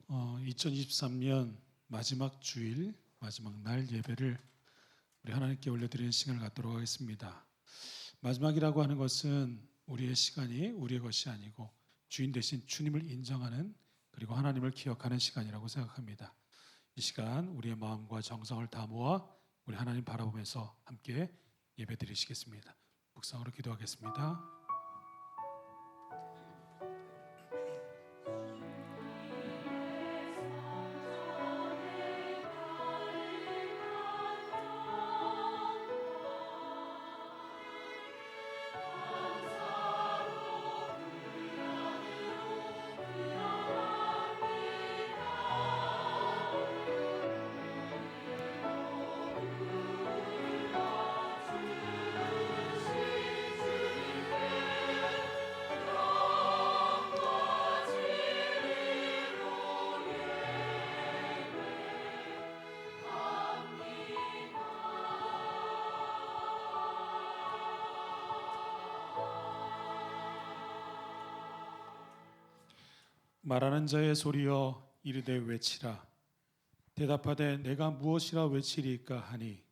2023년 마지막 주일, 마지막 날 예배를 우리 하나님께 올려드리는 시간을 갖도록 하겠습니다. 마지막이라고 하는 것은 우리의 시간이 우리의 것이 아니고 주인 대신 주님을 인정하는, 그리고 하나님을 기억하는 시간이라고 생각합니다. 이 시간 우리의 마음과 정성을 다 모아 우리 하나님 바라보면서 함께 예배 드리시겠습니다. 묵상으로 기도하겠습니다. 말하는 자의 소리여 이르되 외치라. 대답하되 내가 무엇이라 외치리까 하니,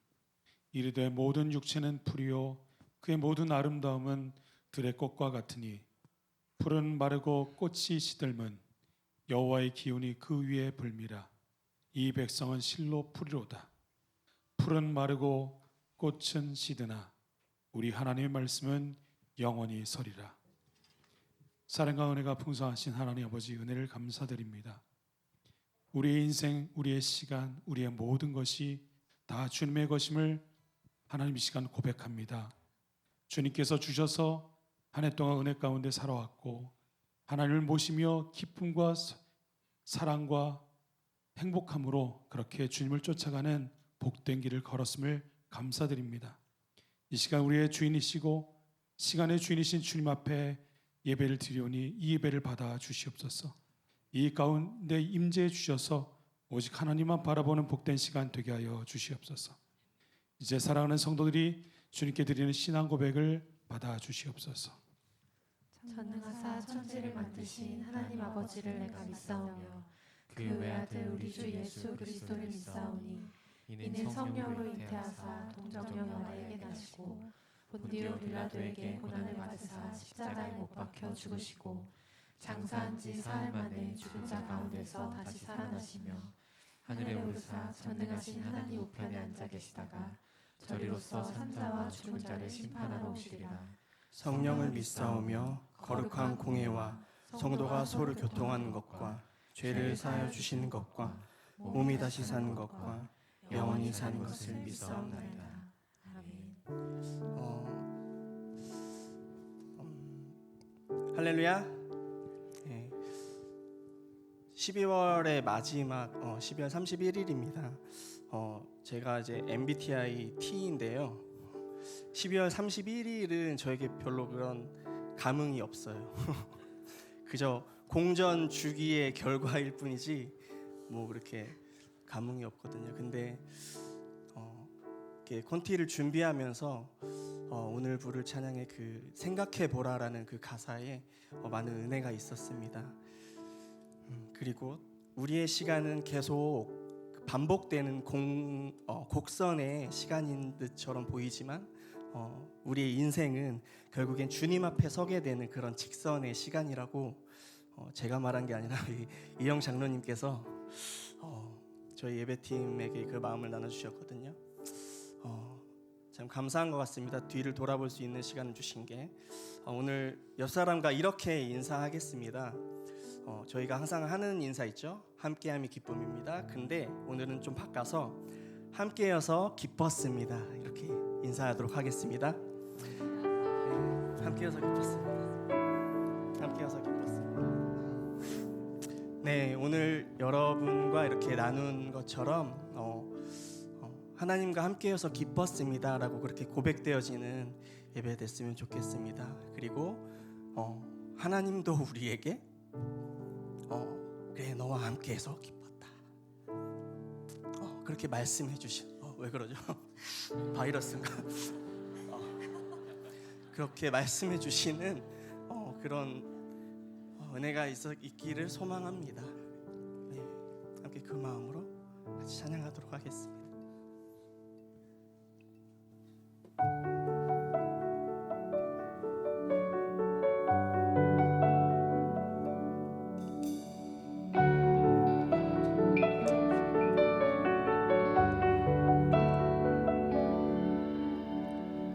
이르되 모든 육체는 풀이요 그의 모든 아름다움은 들의 꽃과 같으니, 풀은 마르고 꽃이 시들면 여호와의 기운이 그 위에 불미라. 이 백성은 실로 풀이로다. 풀은 마르고 꽃은 시드나 우리 하나님의 말씀은 영원히 서리라. 사랑과 은혜가 풍성하신 하나님 아버지, 은혜를 감사드립니다. 우리의 인생, 우리의 시간, 우리의 모든 것이 다 주님의 것임을 하나님 이 시간 고백합니다. 주님께서 주셔서 한 해 동안 은혜 가운데 살아왔고, 하나님을 모시며 기쁨과 사랑과 행복함으로 그렇게 주님을 쫓아가는 복된 길을 걸었음을 감사드립니다. 이 시간 우리의 주인이시고 시간의 주인이신 주님 앞에 예배를 드리오니 이 예배를 받아 주시옵소서. 이 가운데 임재해 주셔서 오직 하나님만 바라보는 복된 시간 되게 하여 주시옵소서. 이제 사랑하는 성도들이 주님께 드리는 신앙 고백을 받아 주시옵소서. 전능하사 천지를 만드신 하나님 아버지를 내가 믿사오며 그 외아들 우리 주 예수 그리스도를 믿사오니, 이는 성령으로 잉태하사 동정녀 마리아에게 나시고 본디오 빌라도에게 고난을 받으사 십자가에 못 박혀 죽으시고 장사한 지 사흘 만에 죽은 자 가운데서 다시 살아나시며 하늘에 오르사 전능하신 하나님 우편에 앉아 계시다가 저리로서 산자와 죽은 자를 심판하러 오시리라. 성령을 믿사오며 거룩한 공회와 성도가 서로 교통하는 것과 죄를 사하여 주시는 것과 몸이 다시 사는 것과 영원히 사는 것을 믿사옵나이다. 할렐루야. 12월의 마지막 12월 31일입니다. 제가 이제 MBTI T인데요. 12월 31일은 저에게 별로 그런 감흥이 없어요. 그저 공전 주기의 결과일 뿐이지 뭐 그렇게 감흥이 없거든요. 근데 이렇게 콘티를 준비하면서 오늘 부를 찬양의 그 생각해 보라라는 그 가사에 많은 은혜가 있었습니다. 그리고 우리의 시간은 계속 반복되는 곡선의 시간인 듯처럼 보이지만 우리의 인생은 결국엔 주님 앞에 서게 되는 그런 직선의 시간이라고, 제가 말한 게 아니라 이영 장로님께서 저희 예배팀에게 그 마음을 나눠주셨거든요. 참 감사한 것 같습니다. 뒤를 돌아볼 수 있는 시간을 주신 게. 오늘 옆 사람과 이렇게 인사하겠습니다. 저희가 항상 하는 인사 있죠? 함께함이 기쁨입니다. 근데 오늘은 좀 바꿔서 함께여서 기뻤습니다. 이렇게 인사하도록 하겠습니다. 네, 함께여서 기뻤습니다. 함께여서 기뻤습니다. 네, 오늘 여러분과 이렇게 나눈 것처럼 하나님과 함께여서 기뻤습니다라고 그렇게 고백되어지는 예배 됐으면 좋겠습니다. 그리고 하나님도 우리에게 그래 너와 함께해서 기뻤다 그렇게 말씀해 주신, 왜 그러죠? 바이러스인가? 그렇게 말씀해 주시는 그런 은혜가 있기를 소망합니다. 네. 함께 그 마음으로 같이 찬양하도록 하겠습니다.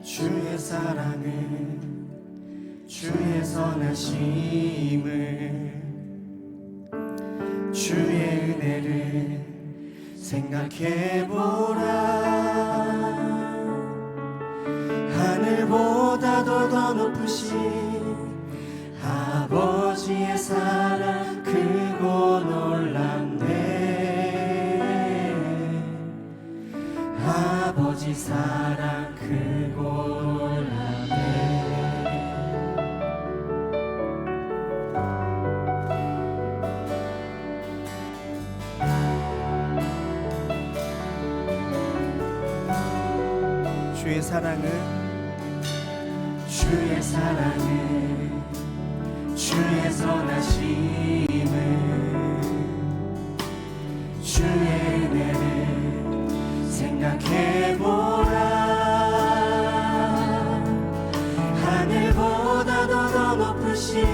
주의 사랑을 주의 선하심을 주의 은혜를 생각해보라. 하늘보다도 더 높으신 아버지의 사랑 크고 놀랍네. 아버지 사랑 크고 놀랍네. 주의 사랑을 주의 선하심을 주의 은혜를 생각해보라. 하늘보다도 더 높으신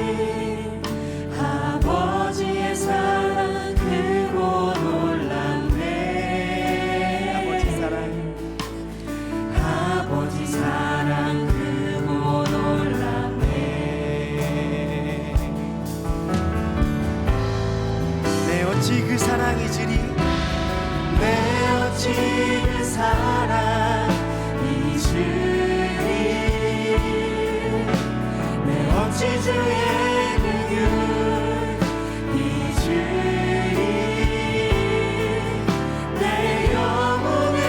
아버지의 사랑 크고 놀랍네. 아버지 사랑 크고 놀랍네. 내 어찌 그 사랑이 지리, 내 어찌 그 사랑이 지리, 내 어찌 주의 긍휼 잊으리. 내 영혼의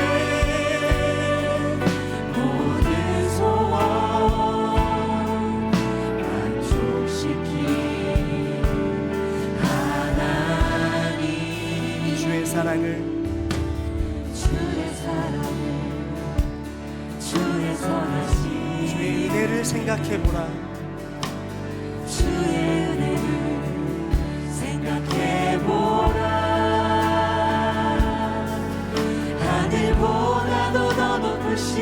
모든 소원 만족시킨 하나님. 주의 사랑을 주의 선하심 주의 은혜를 생각해보라. 주의 은혜를 생각해보라. 하늘보다도 더 높으신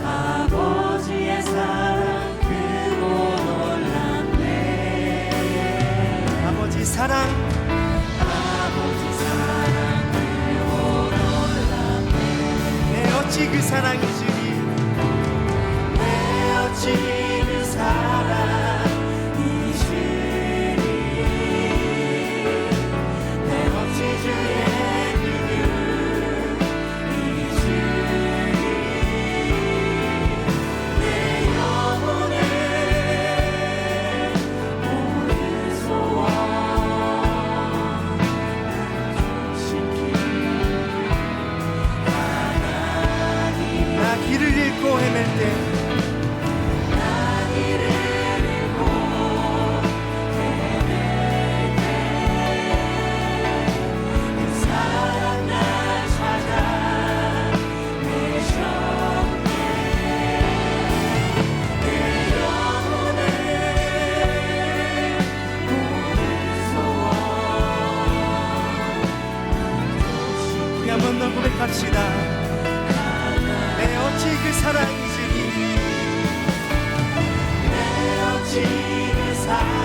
아버지의 사랑 크고 놀랍네. 아버지 사랑 크고 놀랍네. 내 어찌 그 사랑이 지리, 내 어찌 그 사랑이 지리, 내 어찌 주의 긍휼 잊으리. 내 영혼의 모든 소원 만족시킨 하나님. 나 길을 잃고 헤맬 때, 나 길을 잃고 헤맬 때 그 사랑 날 찾아 내셨네. 내 영혼의 모든 소원 만족시킨. 우리 한 번 더 고백합시다. 내 어찌 그 사랑이지니, 내 어찌 그 사랑이지니,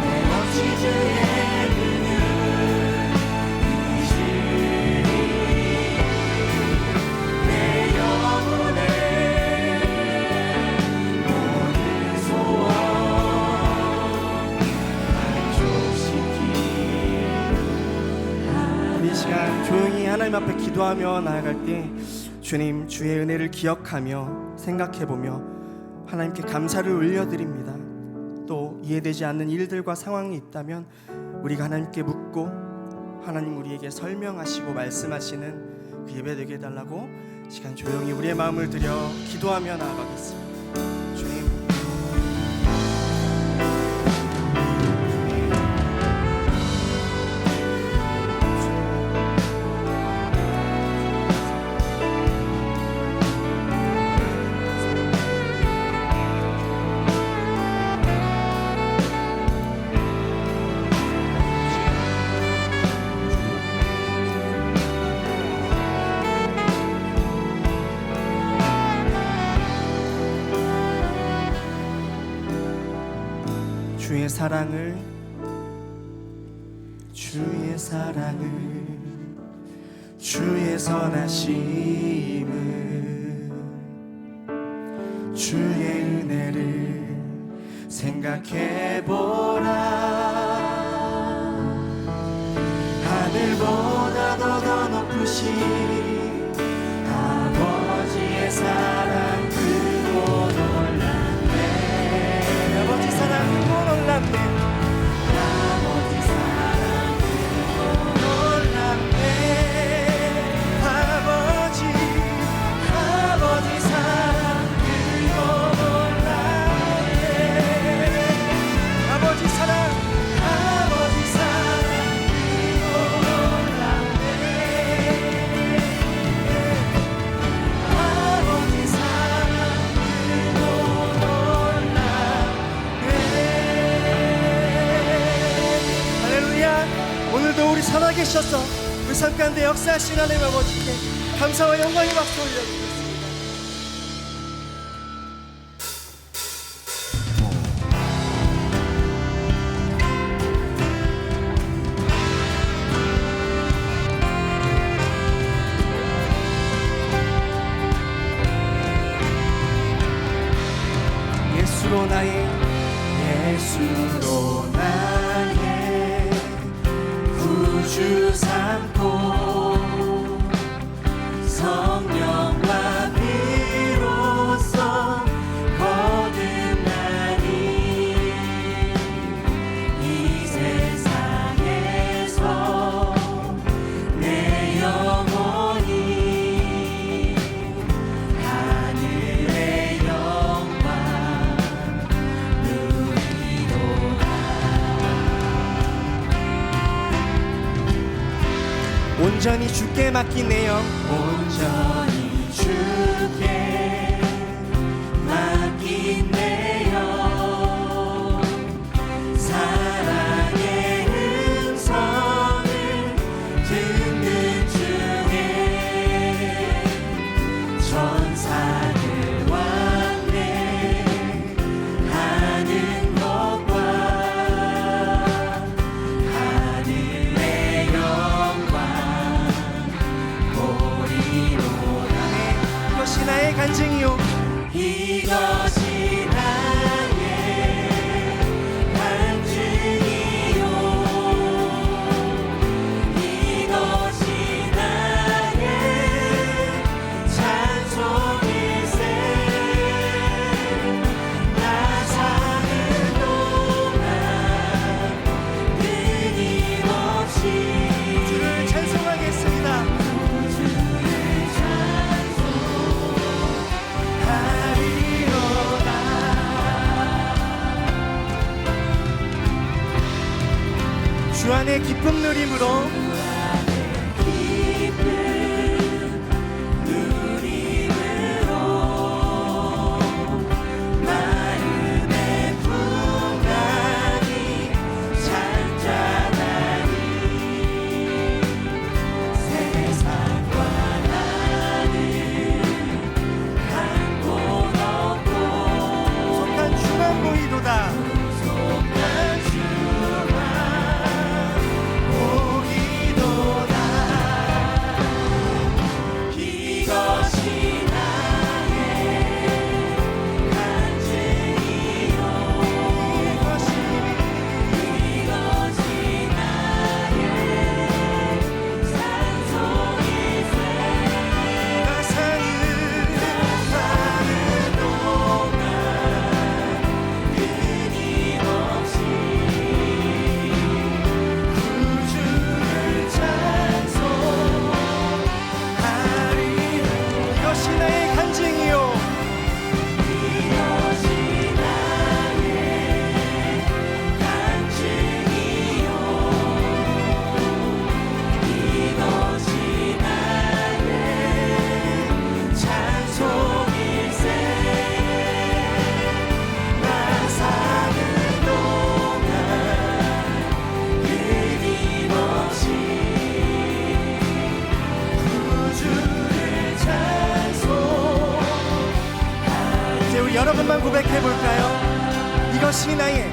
내 어찌 주의 긍휼 잊으리. 내 영혼의 모든 소원 만족시킨. 이 시간 조용히 하나님 앞에 기도하며 나아갈 때 주님 주의 은혜를 기억하며 생각해보며 하나님께 감사를 올려드립니다. 또 이해되지 않는 일들과 상황이 있다면 우리가 하나님께 묻고 하나님 우리에게 설명하시고 말씀하시는 그 예배 되게 해달라고 시간 조용히 우리의 마음을 들여 기도하며 나아가겠습니다. 주님 주의 사랑을 주의 선하심을 주의 은혜를 생각해보라. 하늘보다도 더 높으신 아버지의 사랑 크고 놀랍네. 아버지 사랑 크고 놀랍네. 아버지 사랑 크고 놀랍네. 아버지 사랑 크고 놀랍네. 아버지 사랑 우리 살아계셔서 우리 삶 가운데 역사하신 하나님 아버지께 감사와 영광의 박수 올려드립니다. 예수로 나의 주 삼고 성령과 비로소 거듭나니 이 세상에서 내 영혼이 하늘의 영광 누리도다. 온전히 주께 맡긴 내 영, 온전히 주께 맡긴 내 영, 사랑의 음성을 듣는 중에 천사들 왕래하는 것과 하늘의 영광 이것이 나의 간증이요, 이것이 나의 간증이요, 이것이 나의 찬송일세. 나 사는 동안 끊임없이 주를 찬송하겠습니다. 주 안에 기쁨 누림으로 마음의 풍랑이 잔잔하니 세상과 나를 한 곳 없고 속한 주만 보이도다. 여러분만 고백해볼까요? 이것이 나의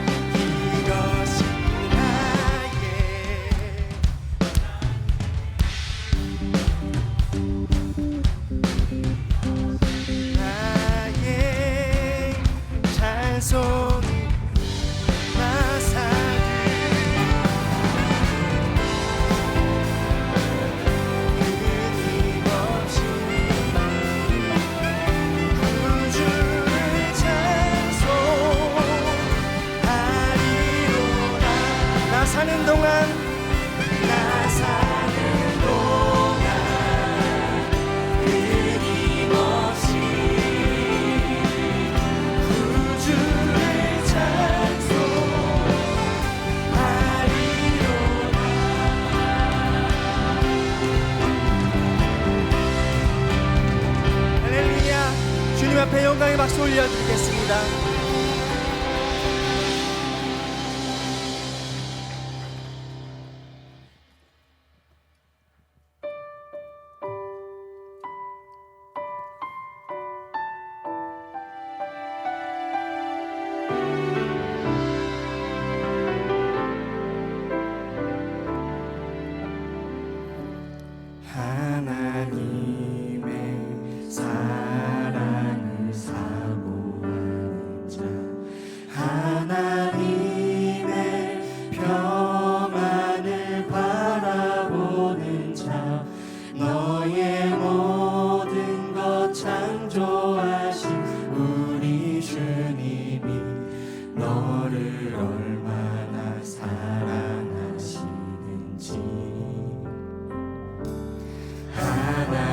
주님 앞에 영광의 박수 올려드리겠습니다. 하나님의 사랑을 사모하는 자, 하나님의 평안을 바라보는 자, 너의 모든 것 창조하신 우리 주님이 너를 얼마나 사랑하시는지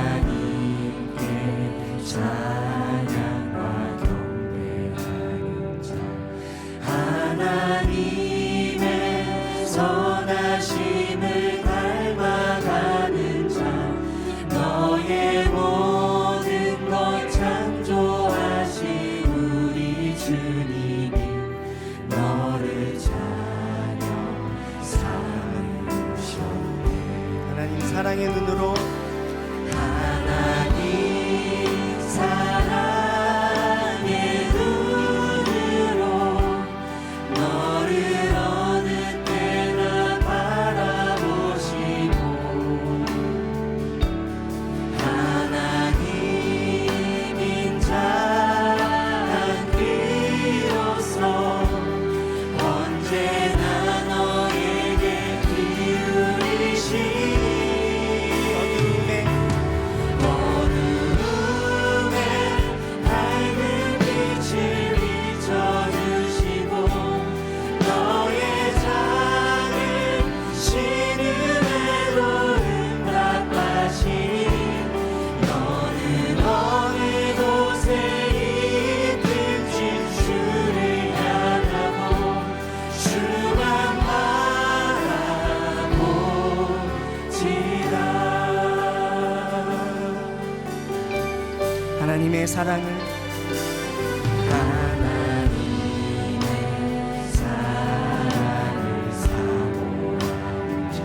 하나님께 찬양과 경배하는 자, 하나님의 선하심을 닮아가는 자, 너의 모든 것 창조하신 우리 주님이 너를 찬양 삼으셨네. 하나님 사랑의 눈으로 하나님 사랑의 눈으로 너를 어느 때나 바라보시고 하나님인 자 한 귀로서 언제나 너에게 기울이시니 하나님의 사랑을 사모하는 자,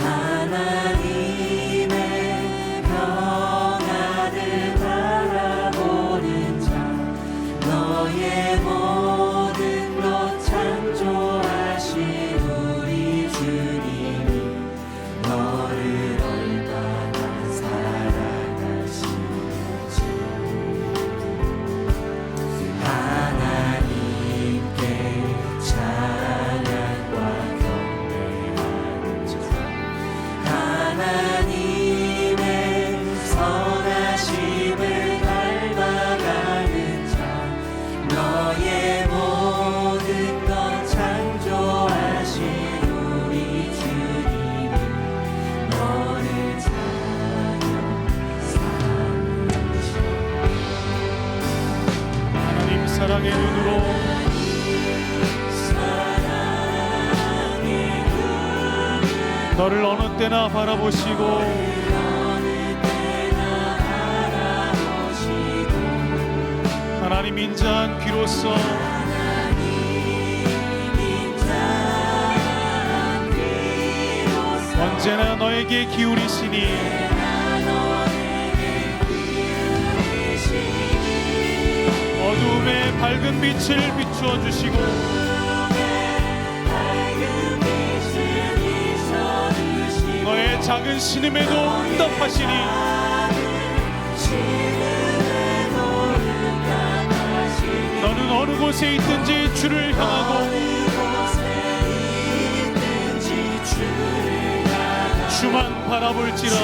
하나님의 평안을 바라보는 자, 너의 모든 것 창조하신 우리 주님이 너를 얼마나 사랑하시는지 하나님께 찬양과 경배하는 자, 하나님의 선하심을 닮아가는 자, 너의 모든 것 창조하신 우리 주님이 너를 찬양 삼으시네. 하나님 사랑의 눈으로 너를 어느 때나 바라보시고 하나님 인자한 귀로서 언제나 너에게 기울이시니 어두움에 밝은 빛을 비추어 주시고 너의 작은 신음에도 응답하시니 너는 어느 곳에 있든지 주를 향하고 주만 바라볼지라.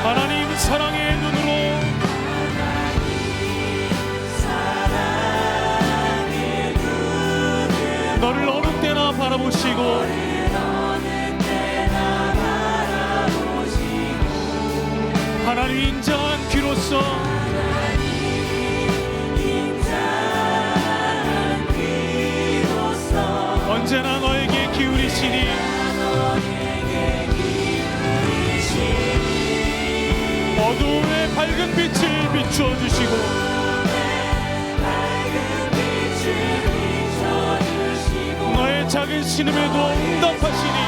하나님 사랑의 눈으로 너를 어느 때나 바라보시고 하나님 인자한 귀로서 언제나 너에게 기울이시니 어두움의 밝은 빛을 비추어주시고 너의 작은 신음에도 응답하시니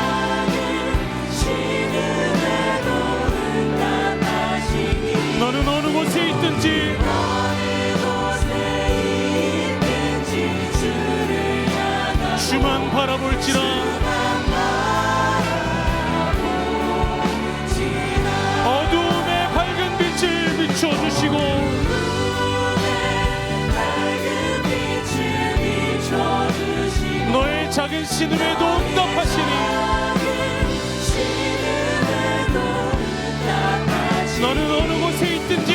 너는 어느 곳에 있든지 주만 바라볼지라 어두움의 밝은 빛을 비춰주시고 너의 작은 신음에도 응답하시니 너는 어느 곳에 있든지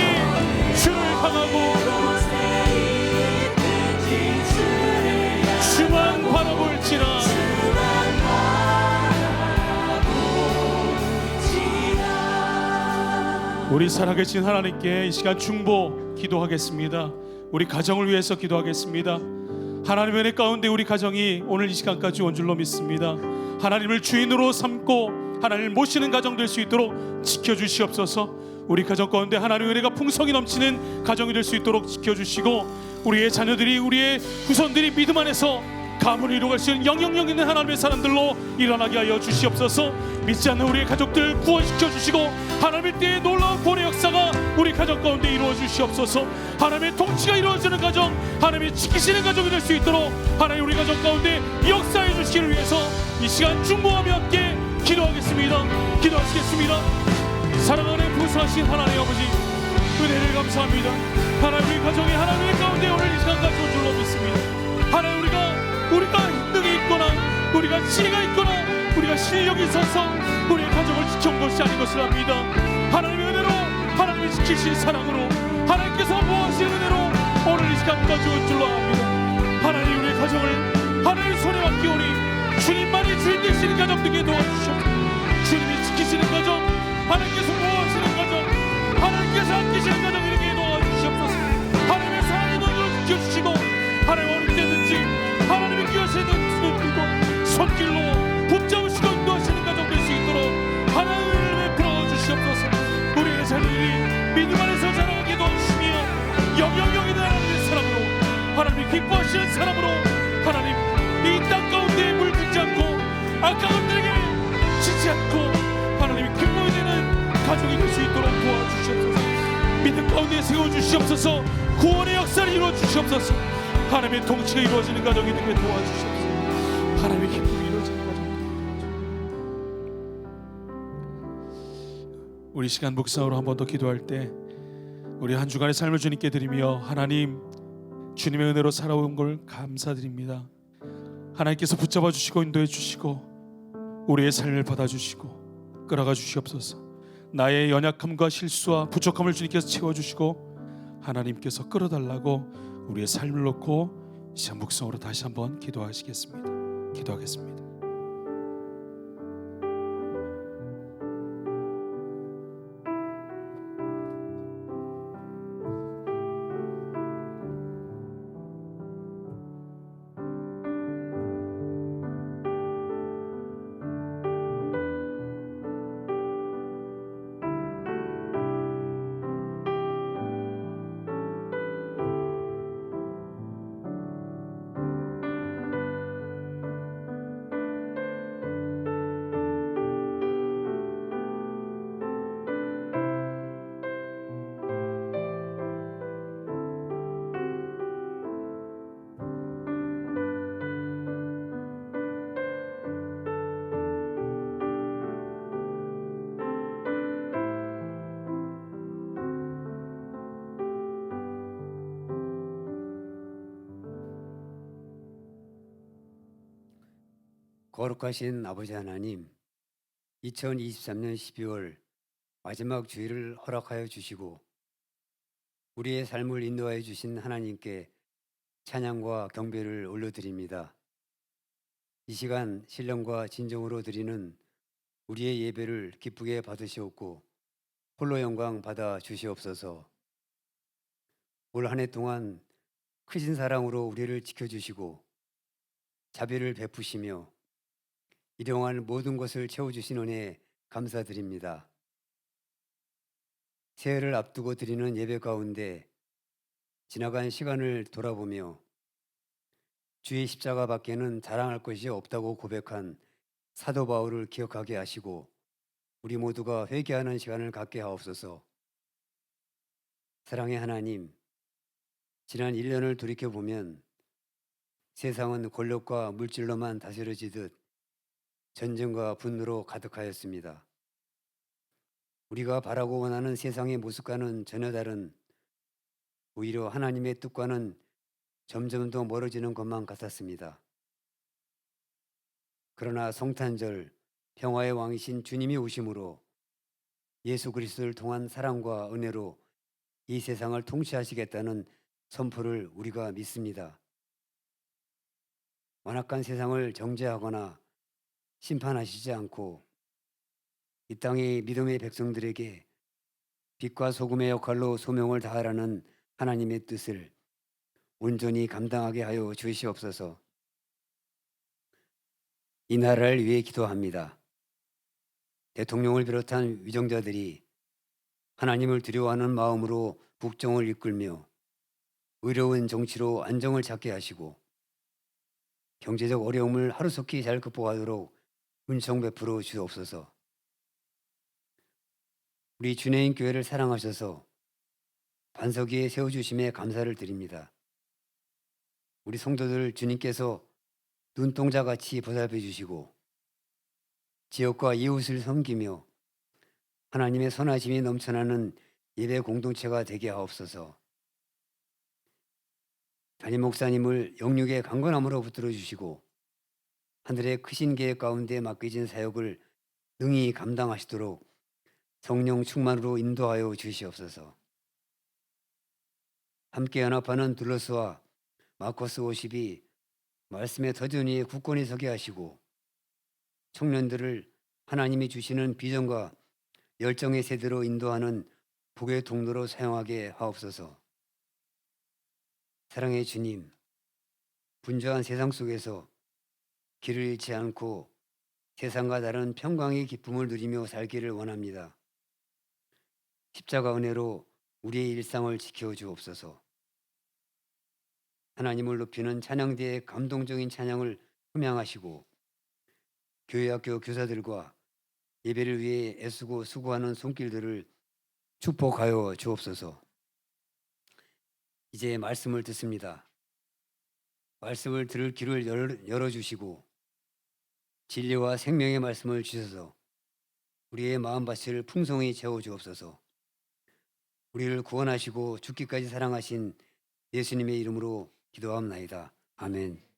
주를 향하고 주만 바라볼지라. 우리 살아계신 하나님께 이 시간 중보 기도하겠습니다. 우리 가정을 위해서 기도하겠습니다. 하나님의 은혜 가운데 우리 가정이 오늘 이 시간까지 온 줄로 믿습니다. 하나님을 주인으로 삼고 하나님을 모시는 가정 될 수 있도록 지켜주시옵소서. 우리 가정 가운데 하나님의 은혜가 풍성히 넘치는 가정이 될 수 있도록 지켜주시고 우리의 자녀들이 우리의 후손들이 믿음 안에서 가문을 이루어갈 수 있는 영향력 있는 하나님의 사람들로 일어나게 하여 주시옵소서. 믿지 않는 우리의 가족들 구원시켜 주시고 하나님의 때에 놀라운 구원의 역사가 우리 가정 가운데 이루어 주시옵소서. 하나님의 통치가 이루어지는 가정, 하나님이 지키시는 가정이 될 수 있도록 하나님 우리 가정 가운데 역사해 주시기를 위해서 이 시간 중보하며 함께 기도하겠습니다. 기도하시겠습니다. 사랑하는 부수하신 하나님 아버지, 은혜를 감사합니다. 하나님 우리 가정이 하나님의 가운데 오늘 이 시간까지 온 줄로 믿습니다. 하나님 우리가 힘듦이 있거나 우리가 지혜가 있거나 우리가 실력이 있어서 우리의 가정을 지켜온 것이 아닌 것을 압니다. 하나님의 은혜로 하나님이 지키신 사랑으로 하나님께서 보호하신 은혜로 오늘 이 시간까지 온 줄로 압니다. 하나님 우리의 가정을 하나님의 손에 맡기오니 주님만이 주인 되시는 가정 되게 도와주시옵소서. 주님이 지키시는 가정, 하나님께서 보호하시는 가정, 하나님께서 아끼시는 가정 이렇게 도와주시옵소서. 하나님의 사랑의 눈으로 지켜주시고 하나님 어느 때든지 하나님의 귀하시는 눈길과 손길로 붙잡으시고 인도하시는 가정 될 수 있도록 하나님을 베풀어 주시옵소서. 우리의 자녀들이 믿음 안에서 자라나게 도와주시며 영향력 있는 하나님의 사람으로 하나님이 기뻐하시는 사람으로 하나님 이 땅 가운데 물붙지 않고 악한 것들에게 지지 않고 하나님이 기뻐해야 되는 가족이 될 수 있도록 도와주시옵소서. 믿음 가운데 세워주시옵소서. 구원의 역사를 이루어주시옵소서. 하나님의 통치가 이루어지는 가정이 되게 도와주시옵소서. 하나님의 기쁨이 이루어지는 가정. 우리 시간 묵상으로 한 번 더 기도할 때 우리 한 주간의 삶을 주님께 드리며 하나님 주님의 은혜로 살아온 걸 감사드립니다. 하나님께서 붙잡아 주시고 인도해 주시고 우리의 삶을 받아주시고 끌어가 주시옵소서. 나의 연약함과 실수와 부족함을 주님께서 채워주시고 하나님께서 끌어달라고 우리의 삶을 놓고 시간 묵상으로 다시 한번 기도하시겠습니다. 기도하겠습니다. 거룩하신 아버지 하나님, 2023년 12월 마지막 주일을 허락하여 주시고 우리의 삶을 인도하여 주신 하나님께 찬양과 경배를 올려드립니다. 이 시간 신령과 진정으로 드리는 우리의 예배를 기쁘게 받으시옵고 홀로 영광 받아 주시옵소서. 올 한 해 동안 크신 사랑으로 우리를 지켜주시고 자비를 베푸시며 일용할 모든 것을 채워주신 은혜에 감사드립니다. 새해를 앞두고 드리는 예배 가운데 지나간 시간을 돌아보며 주의 십자가 밖에는 자랑할 것이 없다고 고백한 사도 바울을 기억하게 하시고 우리 모두가 회개하는 시간을 갖게 하옵소서. 사랑의 하나님, 지난 1년을 돌이켜보면 세상은 권력과 물질로만 다스려지듯 전쟁과 분노로 가득하였습니다. 우리가 바라고 원하는 세상의 모습과는 전혀 다른, 오히려 하나님의 뜻과는 점점 더 멀어지는 것만 같았습니다. 그러나 성탄절, 평화의 왕이신 주님이 오심으로 예수 그리스도를 통한 사랑과 은혜로 이 세상을 통치하시겠다는 선포를 우리가 믿습니다. 완악한 세상을 정죄하거나 심판하시지 않고 이 땅의 믿음의 백성들에게 빛과 소금의 역할로 소명을 다하라는 하나님의 뜻을 온전히 감당하게 하여 주시옵소서. 이 나라를 위해 기도합니다. 대통령을 비롯한 위정자들이 하나님을 두려워하는 마음으로 국정을 이끌며 의로운 정치로 안정을 찾게 하시고 경제적 어려움을 하루속히 잘 극복하도록 은총 베풀어 주옵소서. 우리 주내인 교회를 사랑하셔서 반석 위에 세워주심에 감사를 드립니다. 우리 성도들 주님께서 눈동자같이 보살펴 주시고 지역과 이웃을 섬기며 하나님의 선하심이 넘쳐나는 예배 공동체가 되게 하옵소서. 담임 목사님을 영육의 강건함으로 붙들어 주시고 하늘의 크신 계획 가운데 맡겨진 사역을 능히 감당하시도록 성령 충만으로 인도하여 주시옵소서. 함께 연합하는 둘러스와 마커스 50이 말씀의 터전 위에 굳건히 서게 하시고 청년들을 하나님이 주시는 비전과 열정의 세대로 인도하는 복의 통로로 사용하게 하옵소서. 사랑의 주님, 분주한 세상 속에서 길을 잃지 않고 세상과 다른 평강의 기쁨을 누리며 살기를 원합니다. 십자가 은혜로 우리의 일상을 지켜주옵소서. 하나님을 높이는 찬양대의 감동적인 찬양을 흠양하시고 교회학교 교사들과 예배를 위해 애쓰고 수고하는 손길들을 축복하여 주옵소서. 이제 말씀을 듣습니다. 말씀을 들을 귀를 열어주시고 진리와 생명의 말씀을 주셔서 우리의 마음밭을 풍성히 채워주옵소서. 우리를 구원하시고 죽기까지 사랑하신 예수님의 이름으로 기도합나이다. 아멘.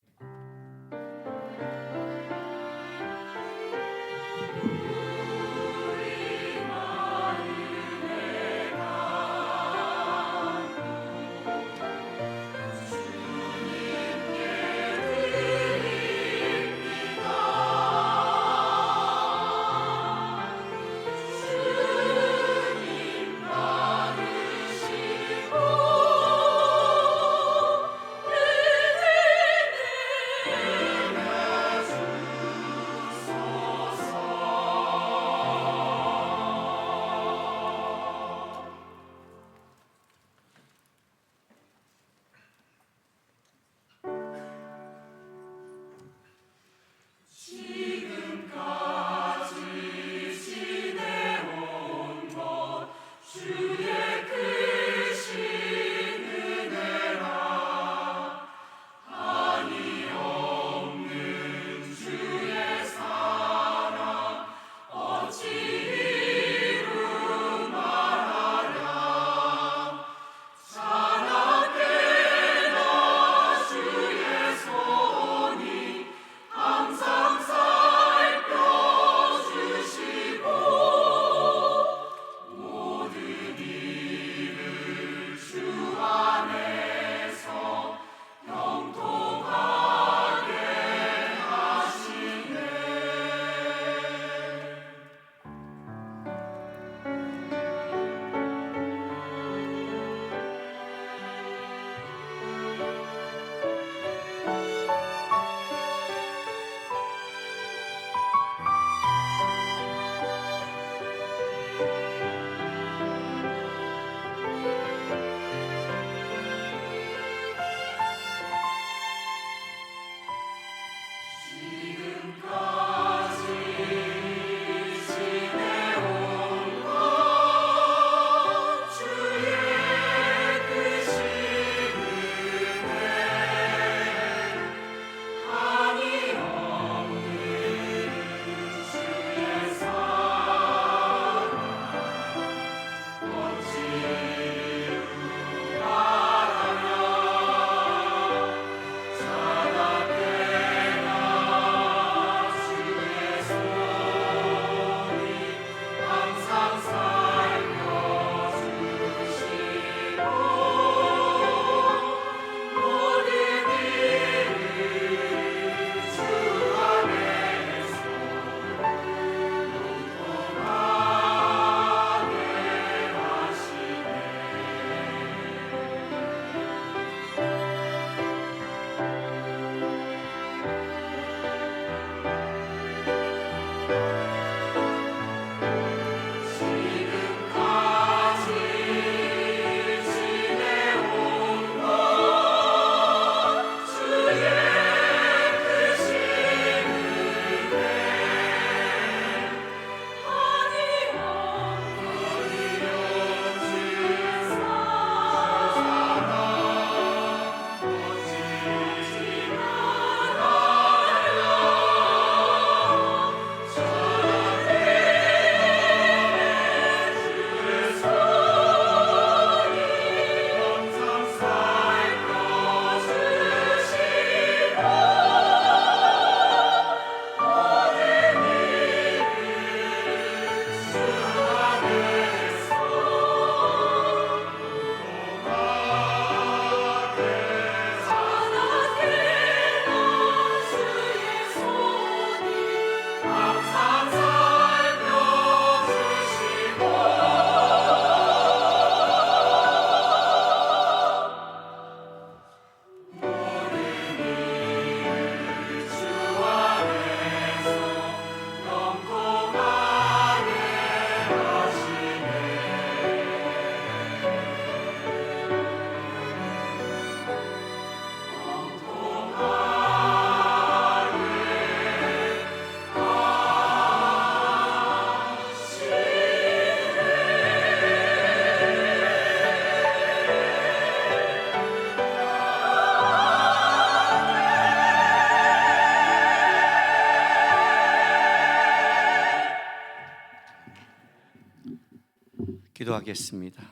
기도하겠습니다.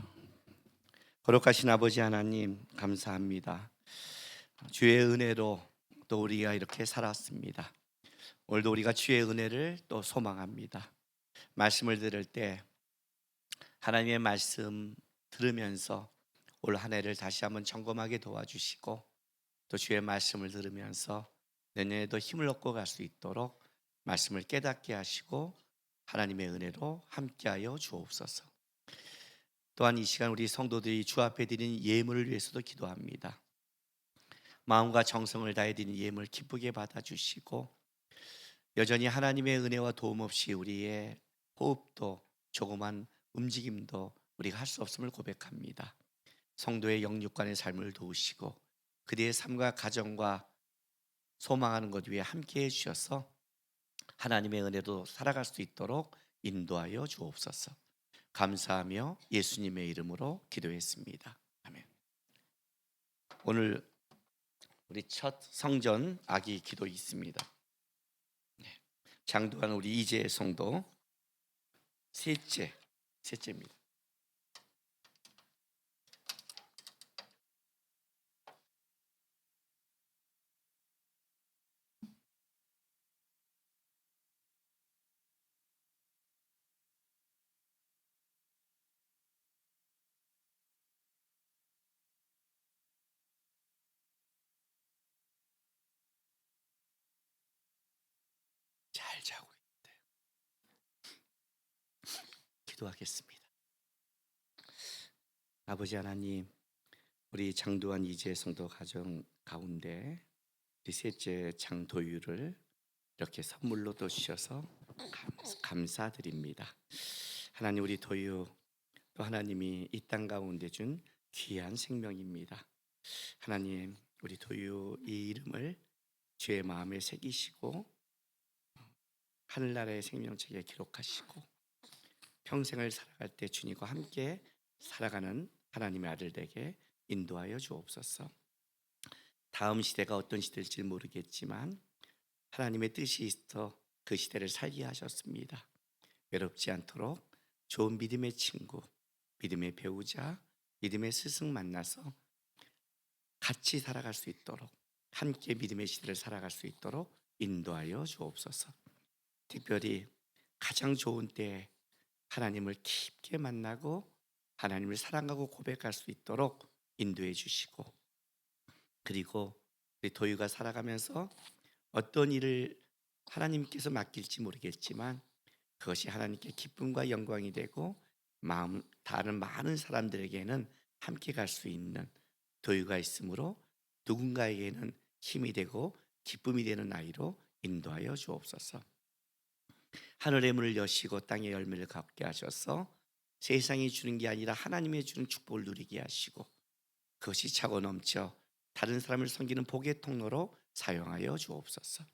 거룩하신 아버지 하나님, 감사합니다. 주의 은혜로 또 우리가 이렇게 살았습니다. 오늘도 우리가 주의 은혜를 또 소망합니다. 말씀을 들을 때 하나님의 말씀 들으면서 올 한 해를 다시 한번 점검하게 도와주시고, 또 주의 말씀을 들으면서 내년에도 힘을 얻고 갈 수 있도록 말씀을 깨닫게 하시고 하나님의 은혜로 함께하여 주옵소서. 또한 이 시간 우리 성도들이 주 앞에 드리는 예물을 위해서도 기도합니다. 마음과 정성을 다해 드리는 예물 기쁘게 받아주시고, 여전히 하나님의 은혜와 도움 없이 우리의 호흡도 조그만 움직임도 우리가 할 수 없음을 고백합니다. 성도의 영육간의 삶을 도우시고 그들의 삶과 가정과 소망하는 것 위에 함께해 주셔서 하나님의 은혜로 살아갈 수 있도록 인도하여 주옵소서. 감사하며 예수님의 이름으로 기도했습니다. 아멘. 오늘 우리 첫 성전 아기 기도 있습니다. 장도한 우리 이재 성도 셋째입니다. 잘 자고 있대요. 기도하겠습니다. 아버지 하나님, 우리 장도한 이재 성도 가정 가운데 우리 셋째 장도유를 이렇게 선물로 또 주셔서 감사드립니다. 하나님, 우리 도유 또 하나님이 이 땅 가운데 준 귀한 생명입니다. 하나님, 우리 도유 이 이름을 주의 마음에 새기시고 하늘나라의 생명책에 기록하시고 평생을 살아갈 때 주님과 함께 살아가는 하나님의 아들 되게 인도하여 주옵소서. 다음 시대가 어떤 시대일지 모르겠지만 하나님의 뜻이 있어 그 시대를 살게 하셨습니다. 외롭지 않도록 좋은 믿음의 친구, 믿음의 배우자, 믿음의 스승 만나서 같이 살아갈 수 있도록, 함께 믿음의 시대를 살아갈 수 있도록 인도하여 주옵소서. 특별히 가장 좋은 때에 하나님을 깊게 만나고 하나님을 사랑하고 고백할 수 있도록 인도해 주시고, 그리고 우리 도유가 살아가면서 어떤 일을 하나님께서 맡길지 모르겠지만 그것이 하나님께 기쁨과 영광이 되고 다른 많은 사람들에게는 함께 갈 수 있는 도유가 있으므로 누군가에게는 힘이 되고 기쁨이 되는 아이로 인도하여 주옵소서. 하늘의 문을 여시고 땅의 열매를 갖게 하셔서 세상이 주는 게 아니라 하나님의 주는 축복을 누리게 하시고 그것이 차고 넘쳐 다른 사람을 섬기는 복의 통로로 사용하여 주옵소서.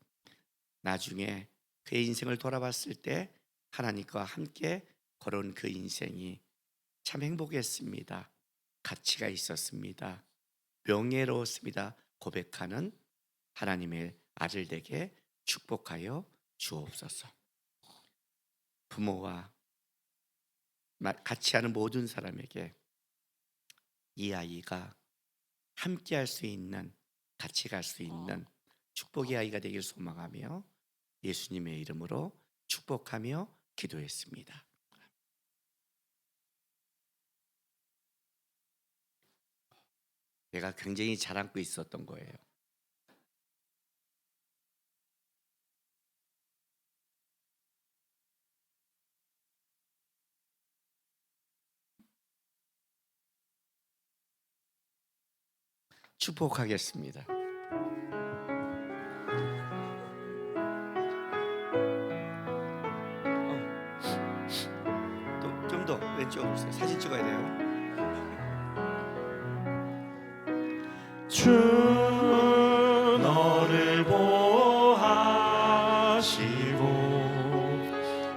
나중에 그의 인생을 돌아봤을 때 하나님과 함께 걸어온 그 인생이 참 행복했습니다, 가치가 있었습니다, 명예로웠습니다 고백하는 하나님의 아들 되게 축복하여 주옵소서. 부모와 같이 하는 모든 사람에게 이 아이가 함께 할 수 있는, 같이 갈 수 있는 축복의 아이가 되길 소망하며 예수님의 이름으로 축복하며 기도했습니다. 내가 굉장히 잘 안고 있었던 거예요. 축복하겠습니다. 좀 더 왼쪽으로 오세요. 사진 찍어야 돼요. 주 너를 보호하시고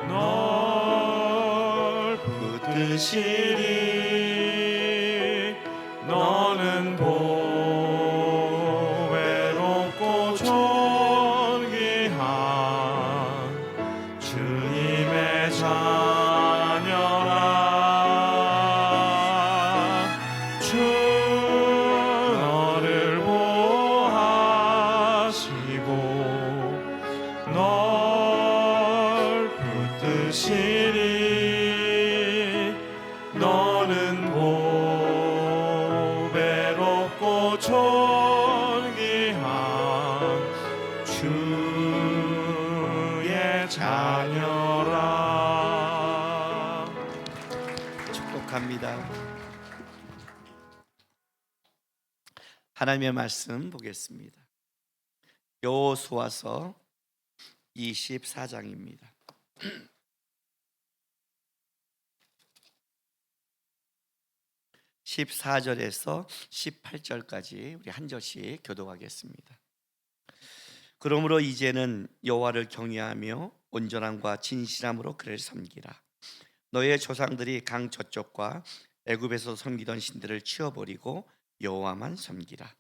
널 붙드시리. 너는 보배롭고 존귀한 주님의 자녀라. 너는 보배롭고 존귀한 주의 자녀라. 축복합니다. 하나님의 말씀 보겠습니다. 여호수아서 24장입니다. 14절에서 18절까지 우리 한 절씩 교독하겠습니다. 그러므로 이제는 여호와를 경외하며 온전함과 진실함으로 그를 섬기라. 너의 조상들이 강 저쪽과 애굽에서 섬기던 신들을 치워버리고 여호와만 섬기라.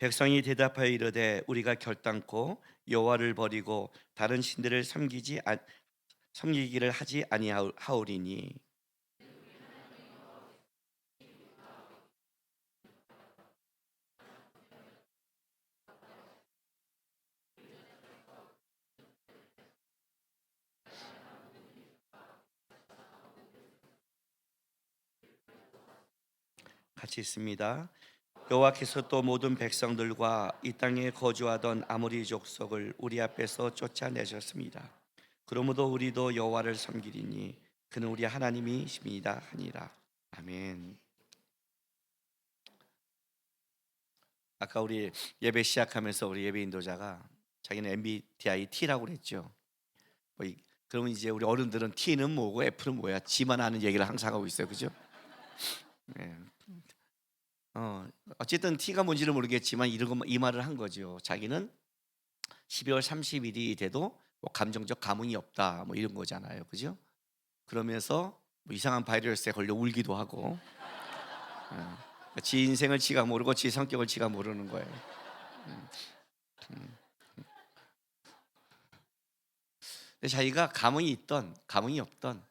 백성이 대답하여 이르되 우리가 결단코 여호와를 버리고 다른 신들을 섬기기를 하지 아니하오리니 같이 있습니다. 여호와께서 또 모든 백성들과 이 땅에 거주하던 아모리 족속을 우리 앞에서 쫓아내셨습니다. 그러므로 우리도 여호와를 섬기리니 그는 우리 하나님이십니다 하니라. 아멘. 아까 우리 예배 시작하면서 우리 예배 인도자가 자기는 MBTI T라고 그랬죠. 그러면 이제 우리 어른들은 T는 뭐고 F는 뭐야? 지만 아는 얘기를 항상 하고 있어요, 그죠? 네. 어쨌든 T가 뭔지는 모르겠지만 이 말을 한 거죠. 자기는 12월 30일이 돼도 뭐 감정적 감흥이 없다, 뭐 이런 거잖아요, 그죠? 그러면서 뭐 이상한 바이러스에 걸려 울기도 하고, 지 인생을 지가 모르고 지 성격을 지가 모르는 거예요. 근데 자기가 감흥이 있던 감흥이 없던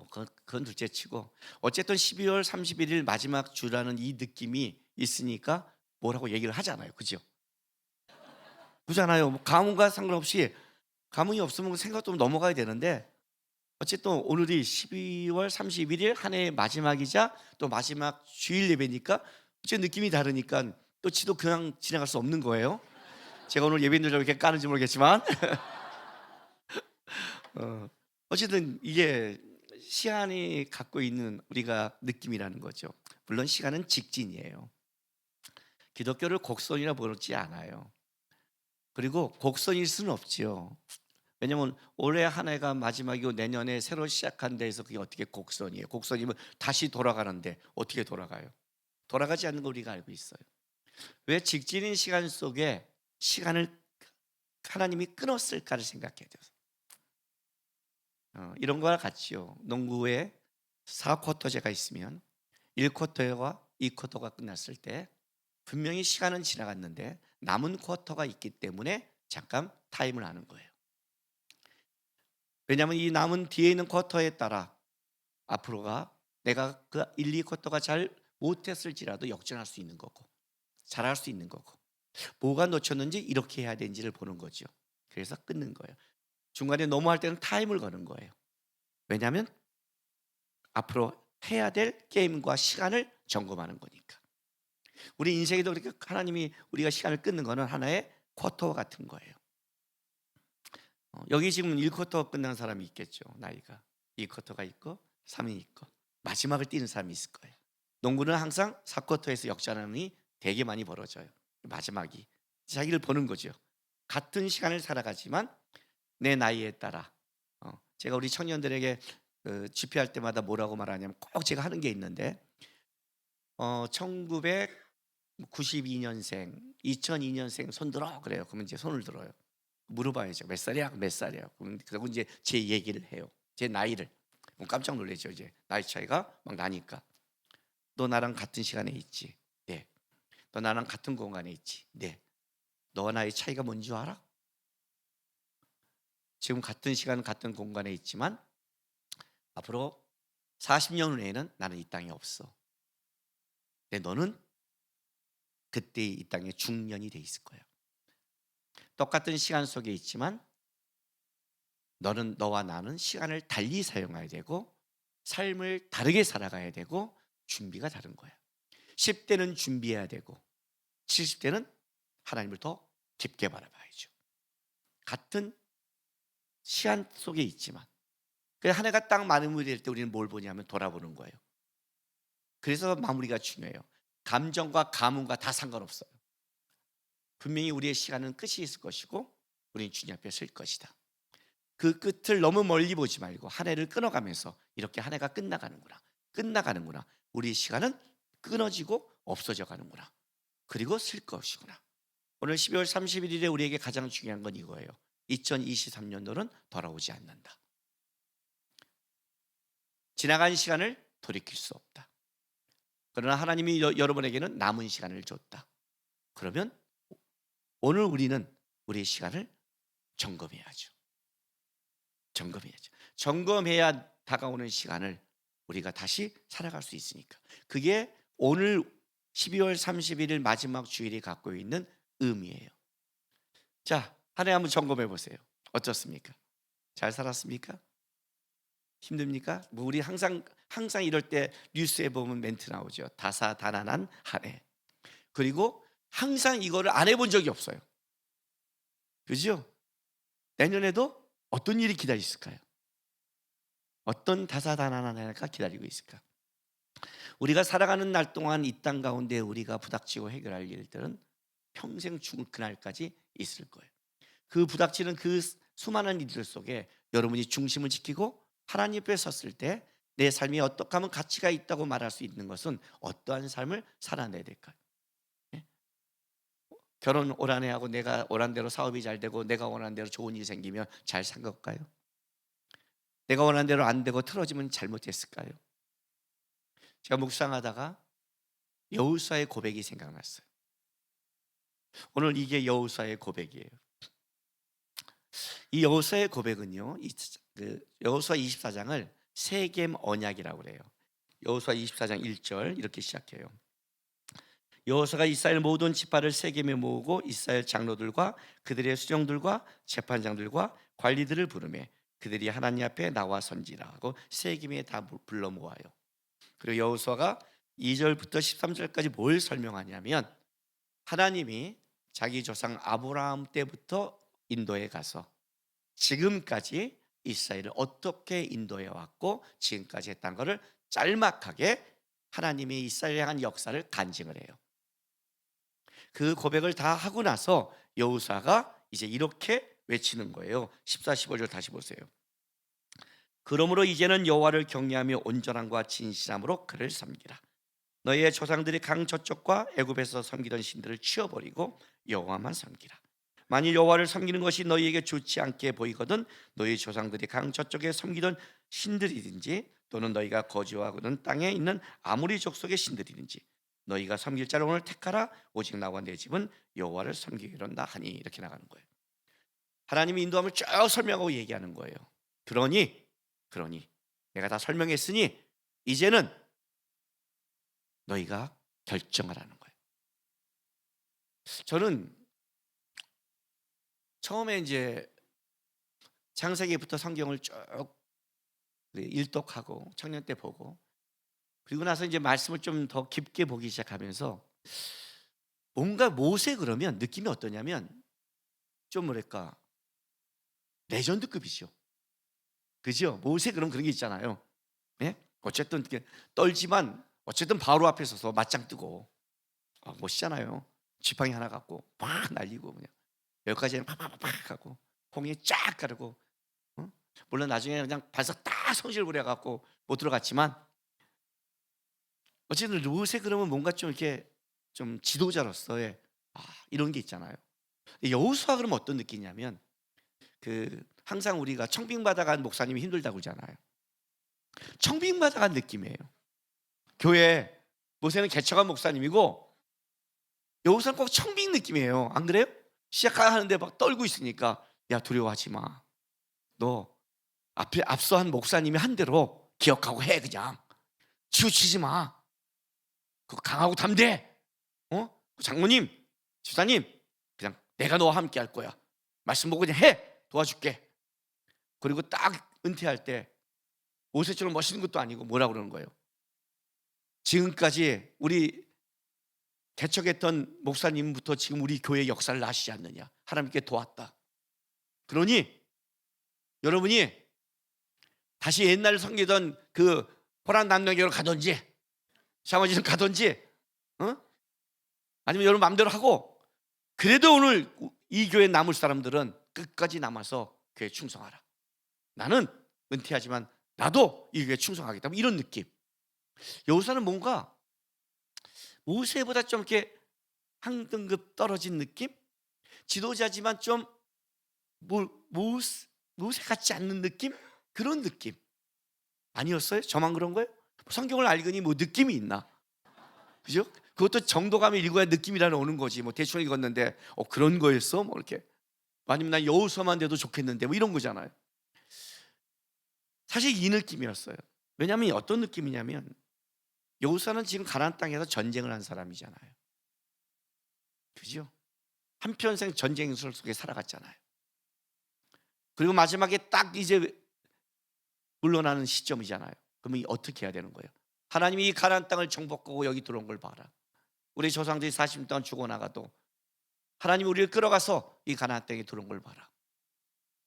그건 둘째치고 어쨌든 12월 31일 마지막 주라는 이 느낌이 있으니까 뭐라고 얘기를 하잖아요, 그죠? 그잖아요. 뭐 감흥과 상관없이 감흥이 없으면 생각도 넘어가야 되는데 어쨌든 오늘이 12월 31일 한 해의 마지막이자 또 마지막 주일 예배니까 어째 느낌이 다르니까 또 지도 그냥 지나갈 수 없는 거예요. 제가 오늘 예배인들 이렇게 까는지 모르겠지만 어쨌든 이게 시간이 갖고 있는 우리가 느낌이라는 거죠. 물론 시간은 직진이에요. 기독교를 곡선이라 부르지 않아요. 그리고 곡선일 수는 없지요. 왜냐하면 올해 한 해가 마지막이고 내년에 새로 시작한 데에서 그게 어떻게 곡선이에요? 곡선이면 다시 돌아가는데 어떻게 돌아가요? 돌아가지 않는 거 우리가 알고 있어요. 왜 직진인 시간 속에 시간을 하나님이 끊었을까를 생각해야 돼요. 이런 거와 같지요. 농구에 4쿼터제가 있으면 1쿼터와 2쿼터가 끝났을 때 분명히 시간은 지나갔는데 남은 쿼터가 있기 때문에 잠깐 타임을 하는 거예요. 왜냐하면 이 남은 뒤에 있는 쿼터에 따라 앞으로가 내가 그 1, 2쿼터가 잘 못했을지라도 역전할 수 있는 거고 잘할 수 있는 거고 뭐가 놓쳤는지 이렇게 해야 되는지를 보는 거죠. 그래서 끊는 거예요. 중간에 넘어갈 때는 타임을 거는 거예요. 왜냐하면 앞으로 해야 될 게임과 시간을 점검하는 거니까. 우리 인생에도 그렇게 하나님이 우리가 시간을 끊는 거는 하나의 쿼터와 같은 거예요. 여기 지금 1쿼터 끝난 사람이 있겠죠. 나이가 2쿼터가 있고 3이 있고 마지막을 뛰는 사람이 있을 거예요. 농구는 항상 4쿼터에서 역전함이 되게 많이 벌어져요. 마지막이 자기를 보는 거죠. 같은 시간을 살아가지만 내 나이에 따라 제가 우리 청년들에게 집회할 때마다 뭐라고 말하냐면 꼭 제가 하는 게 있는데 1992년생, 2002년생 손 들어 그래요. 그러면 이제 손을 들어요. 물어봐야죠. 몇 살이야? 몇 살이야? 그리고 이제 제 얘기를 해요. 제 나이를. 그럼 깜짝 놀라죠. 이제 나이 차이가 막 나니까. 너 나랑 같은 시간에 있지? 네. 너 나랑 같은 공간에 있지? 네. 너와 나의 차이가 뭔지 알아? 지금 같은 시간 같은 공간에 있지만 앞으로 40년 후에는 나는 이 땅에 없어. 근데 너는 그때 이 땅에 중년이 돼 있을 거야. 똑같은 시간 속에 있지만 너와 나는 시간을 달리 사용해야 되고 삶을 다르게 살아가야 되고 준비가 다른 거야. 10대는 준비해야 되고 70대는 하나님을 더 깊게 바라봐야죠. 같은 시간 속에 있지만 한 해가 딱 마무리 될 때 우리는 뭘 보냐면 돌아보는 거예요. 그래서 마무리가 중요해요. 감정과 감흥과 다 상관없어요. 분명히 우리의 시간은 끝이 있을 것이고 우리는 주님 앞에 설 것이다. 그 끝을 너무 멀리 보지 말고 한 해를 끊어가면서 이렇게 한 해가 끝나가는구나. 우리의 시간은 끊어지고 없어져 가는구나. 그리고 쓸 것이구나. 오늘 12월 31일에 우리에게 가장 중요한 건 이거예요. 2023년도는 돌아오지 않는다. 지나간 시간을 돌이킬 수 없다. 그러나 하나님이 여러분에게는 남은 시간을 줬다. 그러면 오늘 우리는 우리의 시간을 점검해야죠. 점검해야 다가오는 시간을 우리가 다시 살아갈 수 있으니까. 그게 오늘 12월 31일 마지막 주일이 갖고 있는 의미예요. 자, 한 해 한번 점검해 보세요. 어떻습니까? 잘 살았습니까? 힘듭니까? 뭐 우리 항상 이럴 때 뉴스에 보면 멘트 나오죠. 다사다난한 한 해. 그리고 항상 이거를 안 해본 적이 없어요. 그죠? 내년에도 어떤 일이 기다려 있을까요? 어떤 다사다난한 해가 기다리고 있을까? 우리가 살아가는 날 동안 이 땅 가운데 우리가 부닥치고 해결할 일들은 평생 죽을 그날까지 있을 거예요. 그 부닥치는 그 수많은 일들 속에 여러분이 중심을 지키고 하나님 앞에 섰을 때 내 삶이 어떻게 하면 가치가 있다고 말할 수 있는 것은 어떠한 삶을 살아내야 될까요? 예? 결혼 올 한 해 하고 내가 원하는 대로 사업이 잘 되고 내가 원하는 대로 좋은 일이 생기면 잘 산 걸까요? 내가 원하는 대로 안 되고 틀어지면 잘못했을까요? 제가 묵상하다가 여호수아의 고백이 생각났어요. 오늘 이게 여호수아의 고백이에요. 이 여호수아의 고백은요, 여호수아 24장을 세겜 언약이라고 그래요. 여호수아 24장 1절 이렇게 시작해요. 여호수아가 이스라엘 모든 지파를 세겜에 모으고 이스라엘 장로들과 그들의 수령들과 재판장들과 관리들을 부르매 그들이 하나님 앞에 나와 선지라 하고 세겜에 다 불러 모아요. 그리고 여호수아가 2절부터 13절까지 뭘 설명하냐면 하나님이 자기 조상 아브라함 때부터 인도에 가서 지금까지 이스라엘을 어떻게 인도해 왔고 지금까지 했던 것을 짤막하게 하나님이 이스라엘에 향한 역사를 간증을 해요. 그 고백을 다 하고 나서 여호수아가 이제 이렇게 외치는 거예요. 14, 15절 다시 보세요. 그러므로 이제는 여호와를 경외하며 온전함과 진실함으로 그를 섬기라. 너희의 조상들이 강 저쪽과 애굽에서 섬기던 신들을 치워버리고 여호와만 섬기라. 만일 여호와를 섬기는 것이 너희에게 좋지 않게 보이거든 너희 조상들이 강 저쪽에 섬기던 신들이든지 또는 너희가 거주하고는 땅에 있는 아무리 족속의 신들이든지 너희가 섬길 자를 오늘 택하라. 오직 나와 내 집은 여호와를 섬기기로다 하니 이렇게 나가는 거예요. 하나님이 인도함을 쭉 설명하고 얘기하는 거예요. 그러니 내가 다 설명했으니 이제는 너희가 결정하라는 거예요. 저는 처음에 이제 창세기부터 성경을 쭉 일독하고 청년 때 보고 그리고 나서 이제 말씀을 좀 더 깊게 보기 시작하면서 뭔가 모세 그러면 느낌이 어떠냐면 좀 뭐랄까 레전드급이죠. 그죠? 모세 그럼 그런 게 있잖아요. 네? 어쨌든 이렇게 떨지만 어쨌든 바로 앞에 서서 맞짱 뜨고 멋있잖아요. 지팡이 하나 갖고 팍 날리고 그냥 여기까지는 팍팍팍 하고 홍에 쫙 가르고 물론 나중에 그냥 발석 딱 성질 부려갖고 못 들어갔지만 어쨌든 모세 그러면 뭔가 좀 이렇게 좀 지도자로서의 이런 게 있잖아요. 여호수아 그러면 어떤 느낌이냐면 항상 우리가 청빙 받아간 목사님이 힘들다고 그러잖아요. 청빙 받아간 느낌이에요. 교회 모세는 개척한 목사님이고 여호수아는 꼭 청빙 느낌이에요. 안 그래요? 시작하는데 막 떨고 있으니까 야 두려워하지 마. 너 앞서 한 목사님이 한 대로 기억하고 해. 그냥 치우치지 마. 그거 강하고 담대. 장모님, 집사님, 그냥 내가 너와 함께 할 거야. 말씀 보고 그냥 해. 도와줄게. 그리고 딱 은퇴할 때 모세처럼 멋있는 것도 아니고 뭐라고 그러는 거예요? 지금까지 우리 개척했던 목사님부터 지금 우리 교회 역사를 아시지 않느냐. 하나님께 도왔다. 그러니 여러분이 다시 옛날 섬기던 그 호란 남녀교로 가든지 샤머지는 가든지 아니면 여러분 마음대로 하고, 그래도 오늘 이 교회에 남을 사람들은 끝까지 남아서 교회에 충성하라. 나는 은퇴하지만 나도 이 교회에 충성하겠다. 이런 느낌. 여호수아는 뭔가 모세보다 좀 이렇게 한 등급 떨어진 느낌? 지도자지만 좀 모세 같지 않는 느낌? 그런 느낌 아니었어요? 저만 그런 거예요? 성경을 알거니 뭐 느낌이 있나? 그죠? 그것도 정도감이 읽어야 느낌이라는 오는 거지. 뭐 대충 읽었는데 그런 거였어? 뭐 이렇게. 아니면 난 여호수아만 돼도 좋겠는데 뭐 이런 거잖아요. 사실 이 느낌이었어요. 왜냐하면 어떤 느낌이냐면 여호수아는 지금 가나안 땅에서 전쟁을 한 사람이잖아요. 그죠? 한평생 전쟁 속에 살아갔잖아요. 그리고 마지막에 딱 이제 물러나는 시점이잖아요. 그러면 어떻게 해야 되는 거예요? 하나님이 이 가나안 땅을 정복하고 여기 들어온 걸 봐라. 우리 조상들이 40년 동안 죽어나가도 하나님이 우리를 끌어가서 이 가나안 땅에 들어온 걸 봐라.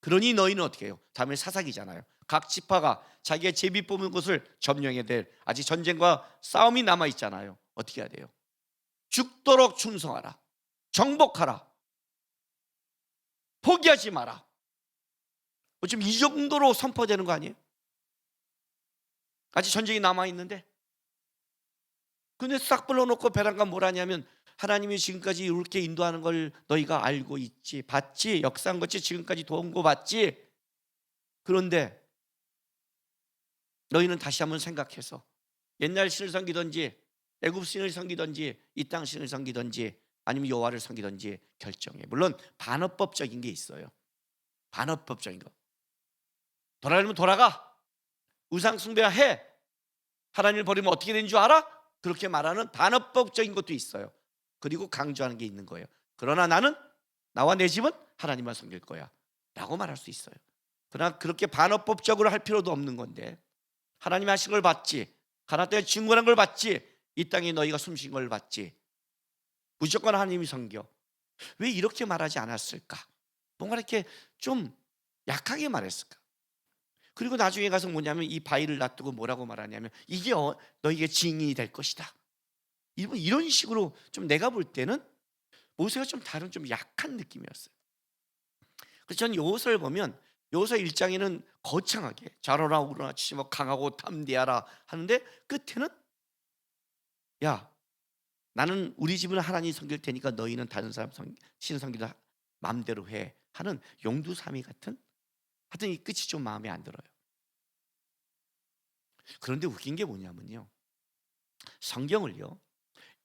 그러니 너희는 어떻게 해요? 다음에 사사기잖아요. 각 지파가 자기의 제비 뽑은 곳을 점령해야 될, 아직 전쟁과 싸움이 남아있잖아요. 어떻게 해야 돼요? 죽도록 충성하라. 정복하라. 포기하지 마라. 지금 이 정도로 선포되는 거 아니에요? 아직 전쟁이 남아있는데. 근데 싹 불러놓고 베란간 뭘 하냐면, 하나님이 지금까지 이렇게 인도하는 걸 너희가 알고 있지, 봤지, 역사한 것이 지금까지 도운 거 봤지. 그런데 너희는 다시 한번 생각해서 옛날 신을 섬기든지 애굽 신을 섬기든지 이 땅 신을 섬기든지 아니면 여호와를 섬기든지 결정해. 물론 반어법적인 게 있어요. 반어법적인 거. 돌아가려면 돌아가. 우상 숭배해. 하나님을 버리면 어떻게 되는 줄 알아? 그렇게 말하는 반어법적인 것도 있어요. 그리고 강조하는 게 있는 거예요. 그러나 나는, 나와 내 집은 하나님만 섬길 거야 라고 말할 수 있어요. 그러나 그렇게 반어법적으로 할 필요도 없는 건데, 하나님이 하신 걸 봤지, 가나안 땅에 증거한 걸 봤지, 이 땅에 너희가 숨쉰 걸 봤지, 무조건 하나님이 섬겨. 왜 이렇게 말하지 않았을까? 뭔가 이렇게 좀 약하게 말했을까? 그리고 나중에 가서 뭐냐면 이 바위를 놔두고 뭐라고 말하냐면, 이게 너희에게 증인이 될 것이다. 이런 식으로 좀 내가 볼 때는 모세가 좀 다른, 좀 약한 느낌이었어요. 그래서 저는 여호수아를 보면 여호수아 1장에는 거창하게 잘하라 우러나 치시며 강하고 담대하라 하는데, 끝에는 야, 나는 우리 집은 하나님 섬길 테니까 너희는 다른 사람 신 섬기도 마음대로 해 하는 용두사미 같은, 하여튼 이 끝이 좀 마음에 안 들어요. 그런데 웃긴 게 뭐냐면요, 성경을요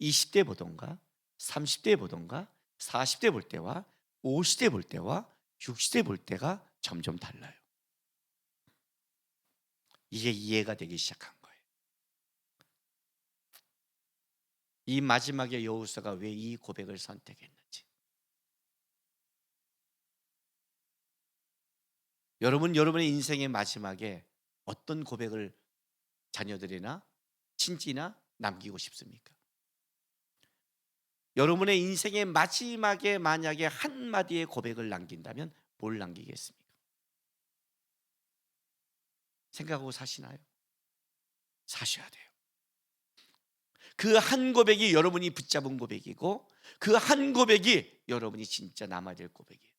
20대 보던가 30대 보던가 40대 볼 때와 50대 볼 때와 60대 볼 때가 점점 달라요. 이게 이해가 되기 시작한 거예요. 이 마지막에 여호수아가 왜 이 고백을 선택했는지. 여러분의 인생의 마지막에 어떤 고백을 자녀들이나 친지나 남기고 싶습니까? 여러분의 인생의 마지막에 만약에 한마디의 고백을 남긴다면 뭘 남기겠습니까? 생각하고 사시나요? 사셔야 돼요. 그 한 고백이 여러분이 붙잡은 고백이고, 그 한 고백이 여러분이 진짜 남아야 될 고백이에요.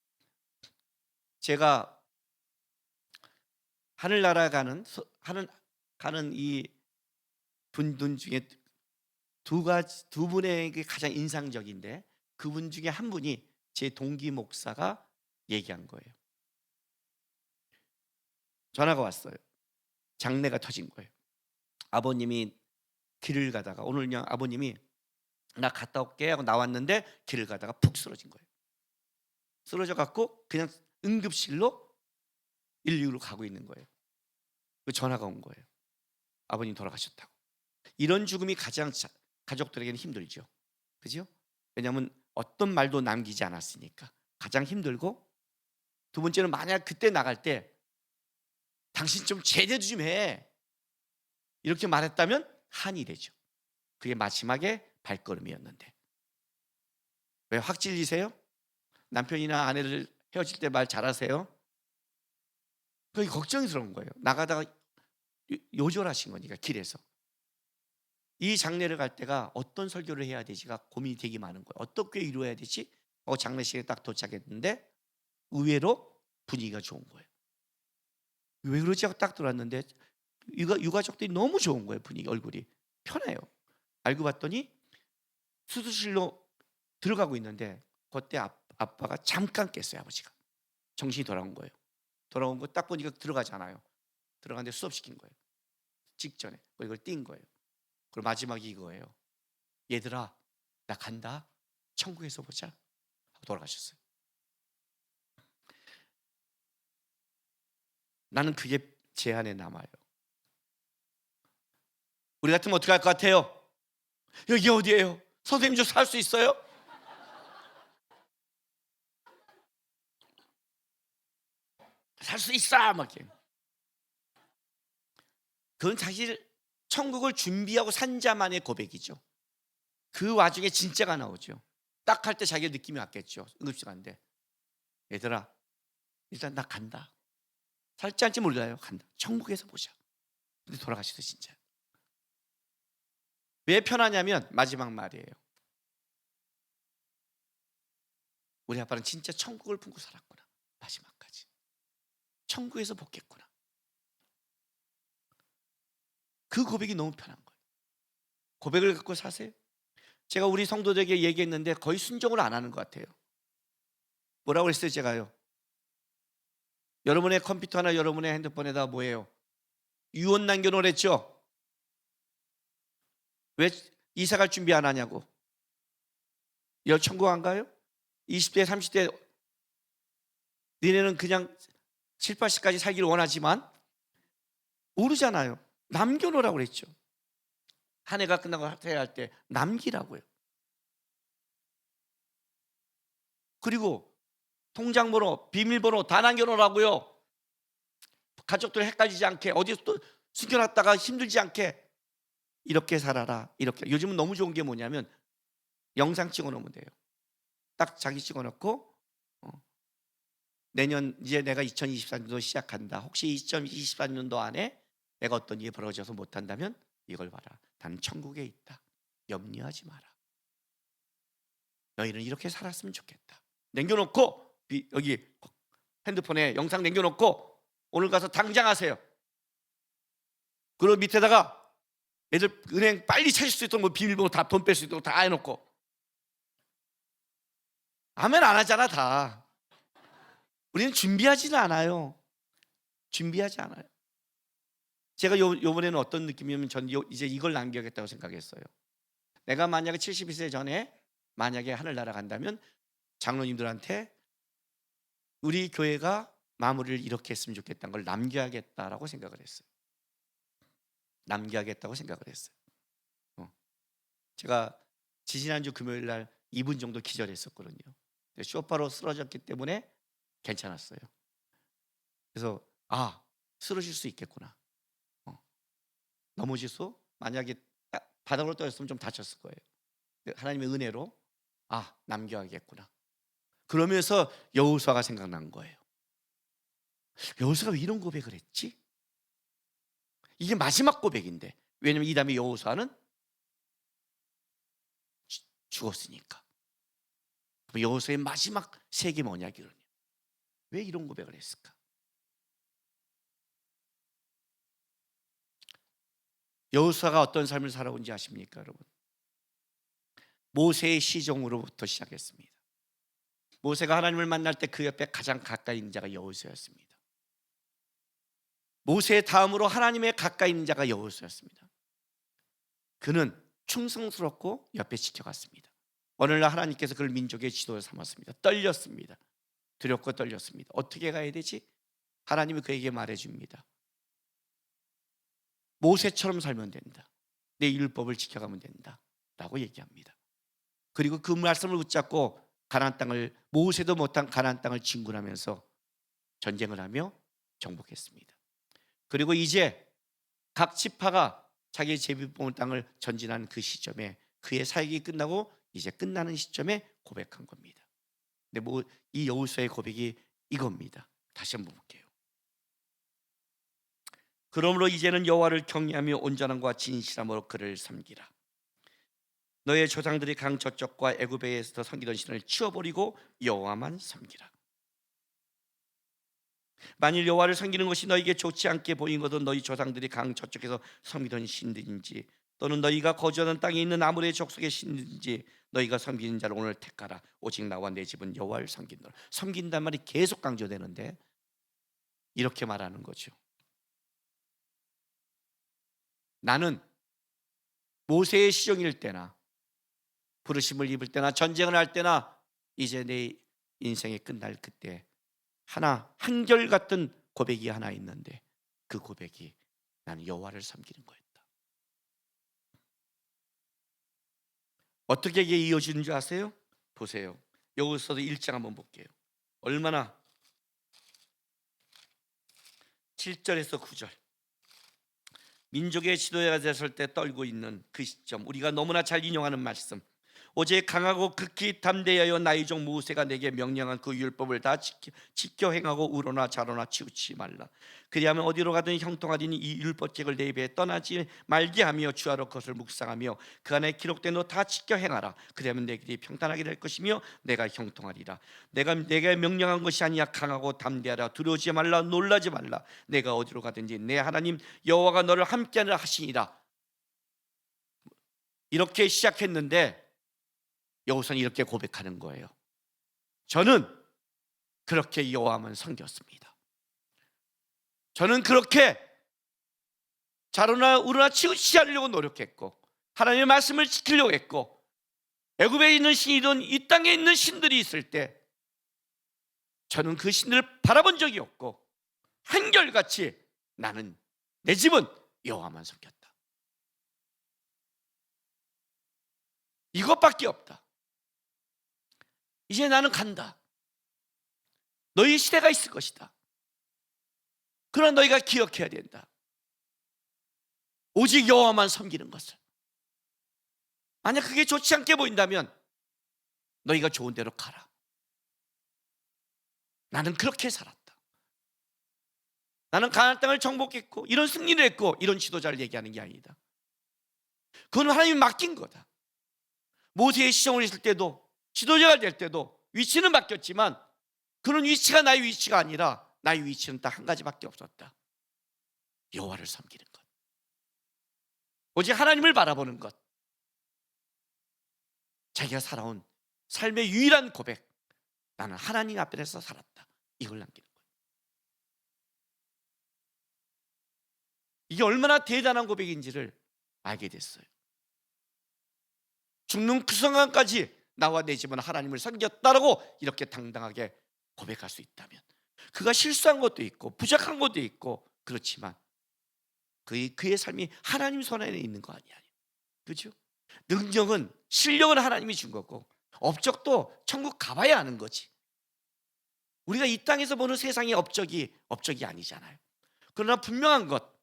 제가 하늘나라 가는 이 분 중에 두 분에게 가장 인상적인데, 그분 중에 한 분이 제 동기 목사가 얘기한 거예요. 전화가 왔어요. 장례가 터진 거예요. 아버님이 길을 가다가, 오늘 그냥 아버님이 나 갔다 올게 하고 나왔는데 길을 가다가 푹 쓰러진 거예요. 쓰러져 갖고 그냥 응급실로 119로 가고 있는 거예요. 그 전화가 온 거예요. 아버님 돌아가셨다고. 이런 죽음이 가장 가족들에게는 힘들죠. 그죠? 왜냐하면 어떤 말도 남기지 않았으니까 가장 힘들고, 두 번째는 만약 그때 나갈 때 당신 좀 제대로 좀 해, 이렇게 말했다면 한이 되죠. 그게 마지막에 발걸음이었는데. 왜 확 찔리세요? 남편이나 아내를 헤어질 때 말 잘하세요? 그게 걱정스러운 거예요. 나가다가 요절하신 거니까 길에서. 이 장례를 갈 때가 어떤 설교를 해야 되지가 고민이 되게 많은 거예요. 어떻게 이루어야 되지? 장례식에 딱 도착했는데 의외로 분위기가 좋은 거예요. 왜 그러지 하고 딱 들어왔는데 유가족들이 너무 좋은 거예요. 분위기, 얼굴이 편해요. 알고 봤더니 수술실로 들어가고 있는데 그때 아빠가 잠깐 깼어요. 아버지가 정신이 돌아온 거예요. 돌아온 거 딱 보니까 들어가잖아요. 들어갔는데 수업시킨 거예요. 직전에 이걸 띈 거예요. 그리고 마지막이 이거예요. 얘들아, 나 간다. 천국에서 보자 하고 돌아가셨어요. 나는 그게 제 안에 남아요. 우리 같으면 어떻게 할 것 같아요? 여기 어디예요? 선생님 좀 살 수 있어요? 살 수 있어! 막 이렇게. 그건 사실 천국을 준비하고 산 자만의 고백이죠. 그 와중에 진짜가 나오죠. 딱 할 때 자기가 느낌이 왔겠죠. 응급실간데 얘들아, 일단 나 간다. 살지 않지 몰라요. 간다. 천국에서 보자. 근데 돌아가시죠. 진짜. 왜 편하냐면 마지막 말이에요. 우리 아빠는 진짜 천국을 품고 살았구나. 마지막까지 천국에서 복겠구나. 그 고백이 너무 편한 거예요. 고백을 갖고 사세요. 제가 우리 성도들에게 얘기했는데 거의 순종을 안 하는 것 같아요. 뭐라고 그랬어요? 제가요, 여러분의 컴퓨터나 여러분의 핸드폰에다 뭐예요? 유언 남겨놓으랬죠? 왜 이사갈 준비 안 하냐고. 천국 안 가요? 20대 30대 니네는 그냥 7, 80까지 살기를 원하지만 모르잖아요. 남겨놓으라고 그랬죠. 한 해가 끝나고 하태할 때 남기라고요. 그리고 통장번호, 비밀번호 다 남겨놓으라고요. 가족들 헷갈리지 않게, 어디서 또 숨겨놨다가 힘들지 않게. 이렇게 살아라. 이렇게. 요즘은 너무 좋은 게 뭐냐면 영상 찍어놓으면 돼요. 딱 자기 찍어놓고 내년 이제 내가 2024년도 시작한다. 혹시 2024년도 안에 내가 어떤 일이 벌어져서 못한다면 이걸 봐라. 나는 천국에 있다. 염려하지 마라. 너희는 이렇게 살았으면 좋겠다. 남겨놓고 여기 핸드폰에 영상 남겨놓고 오늘 가서 당장 하세요. 그리고 밑에다가 애들 은행 빨리 찾을 수 있도록 뭐 비밀번호 다 돈 뺄 수 있도록 다 해놓고. 하면 안 하잖아. 다. 우리는 준비하지는 않아요. 준비하지 않아요. 제가 요번에는 어떤 느낌이냐면 전 이제 이걸 남겨야겠다고 생각했어요. 내가 만약에 72세 전에 만약에 하늘 날아간다면 장로님들한테 우리 교회가 마무리를 이렇게 했으면 좋겠다는 걸 남겨야겠다라고 생각을 했어요. 남겨야겠다고 생각을 했어요. 제가 지지난주 금요일 날 2분 정도 기절했었거든요. 쇼파로 쓰러졌기 때문에 괜찮았어요. 그래서 쓰러질 수 있겠구나. 넘어지서 만약에 바닥으로 떨어졌으면 좀 다쳤을 거예요. 하나님의 은혜로 남겨야겠구나. 그러면서 여호수아가 생각난 거예요. 여호수아가 왜 이런 고백을 했지? 이게 마지막 고백인데. 왜냐면 이 다음에 여호수아는 죽었으니까. 그럼 여호수아의 마지막 세계 뭐냐 그러냐. 왜 이런 고백을 했을까? 여호수아가 어떤 삶을 살아온지 아십니까, 여러분? 모세의 시종으로부터 시작했습니다. 모세가 하나님을 만날 때 그 옆에 가장 가까이 있는 자가 여호수아였습니다. 모세의 다음으로 하나님의 가까이 있는 자가 여호수아였습니다. 그는 충성스럽고 옆에 지켜갔습니다. 어느 날 하나님께서 그를 민족의 지도를 삼았습니다. 떨렸습니다. 두렵고 떨렸습니다. 어떻게 가야 되지? 하나님이 그에게 말해줍니다. 모세처럼 살면 된다. 내 율법을 지켜가면 된다 라고 얘기합니다. 그리고 그 말씀을 붙잡고 가나안 땅을, 모세도 못한 가나안 땅을 진군하면서 전쟁을 하며 정복했습니다. 그리고 이제 각 지파가 자기의 제비뽑은 땅을 전진하는 그 시점에, 그의 사역이 끝나고 이제 끝나는 시점에 고백한 겁니다. 근데 이 여호수아의 고백이 이겁니다. 다시 한번 볼게요. 그러므로 이제는 여호와를 경외하며 온전함과 진실함으로 그를 섬기라. 너의 조상들이 강 저쪽과 애굽에서 섬기던 신을 치워버리고 여호와만 섬기라. 만일 여호와를 섬기는 것이 너에게 좋지 않게 보이거든 너희 조상들이 강 저쪽에서 섬기던 신들인지 또는 너희가 거주하는 땅에 있는 아무의 족속의 신들인지 너희가 섬기는 자를 오늘 택하라. 오직 나와 내 집은 여호와를 섬긴다. 섬긴단 말이 계속 강조되는데 이렇게 말하는 거죠. 나는 모세의 시종일 때나 부르심을 입을 때나 전쟁을 할 때나 이제 내 인생이 끝날 그때 한결같은 고백이 하나 있는데 그 고백이 나는 여호와를 섬기는 거였다. 어떻게 이게 이어지는 줄 아세요? 보세요. 여기서도 1장 한번 볼게요. 얼마나 7절에서 9절 민족의 지도자가 됐을 때 떨고 있는 그 시점, 우리가 너무나 잘 인용하는 말씀. 오직 강하고 극히 담대하여 나의 종 모세가 내게 명령한 그 율법을 다 지켜 행하고 우로나 좌로나 치우치지 말라. 그리하면 어디로 가든 형통하리니 이 율법책을 내 입에 떠나지 말게 하며 주하로 그것을 묵상하며 그 안에 기록된 것 다 지켜 행하라. 그리하면 내 길이 평탄하게 될 것이며 내가 형통하리라. 내가 명령한 것이 아니야. 강하고 담대하라. 두려워하지 말라. 놀라지 말라. 내가 어디로 가든지 내 하나님 여호와가 너를 함께하리라 하시니라. 이렇게 시작했는데 여호수아는 이렇게 고백하는 거예요. 저는 그렇게 여호와만 섬겼습니다. 저는 그렇게 좌로나 우로나 치우치지 않으려고 노력했고 하나님의 말씀을 지키려고 했고 애굽에 있는 신이든 이 땅에 있는 신들이 있을 때 저는 그 신들을 바라본 적이 없고 한결같이 나는 내 집은 여호와만 섬겼다. 이것밖에 없다. 이제 나는 간다. 너희 시대가 있을 것이다. 그러나 너희가 기억해야 된다. 오직 여호와만 섬기는 것을. 만약 그게 좋지 않게 보인다면 너희가 좋은 대로 가라. 나는 그렇게 살았다. 나는 가나안 땅을 정복했고 이런 승리를 했고 이런 지도자를 얘기하는 게 아니다. 그건 하나님이 맡긴 거다. 모세의 시종을 했을 때도 지도자가 될 때도 위치는 바뀌었지만 그런 위치가 나의 위치가 아니라 나의 위치는 딱 한 가지밖에 없었다. 여호와를 섬기는 것. 오직 하나님을 바라보는 것. 자기가 살아온 삶의 유일한 고백. 나는 하나님 앞에서 살았다. 이걸 남기는 거예요. 이게 얼마나 대단한 고백인지를 알게 됐어요. 죽는 그 순간까지 나와 내 집은 하나님을 섬겼다라고 이렇게 당당하게 고백할 수 있다면, 그가 실수한 것도 있고 부족한 것도 있고 그렇지만 그의 삶이 하나님 손 안에 있는 거 아니야. 그렇죠? 능력은, 실력은 하나님이 준 거고 업적도 천국 가봐야 하는 거지. 우리가 이 땅에서 보는 세상의 업적이 아니잖아요. 그러나 분명한 것,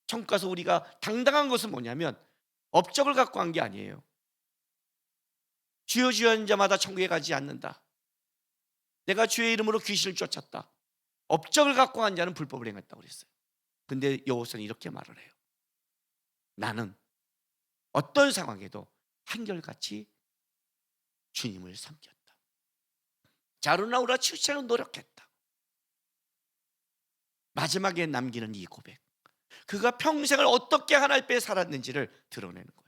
천국 가서 우리가 당당한 것은 뭐냐면 업적을 갖고 간 게 아니에요. 주여 주여 하는 자마다 천국에 가지 않는다. 내가 주의 이름으로 귀신을 쫓았다. 업적을 갖고 간 자는 불법을 행했다고 그랬어요. 근데 여호수아는 이렇게 말을 해요. 나는 어떤 상황에도 한결같이 주님을 섬겼다. 자루나 우라 치우치려고 노력했다. 마지막에 남기는 이 고백, 그가 평생을 어떻게 하나님 앞에 살았는지를 드러내는 거예요.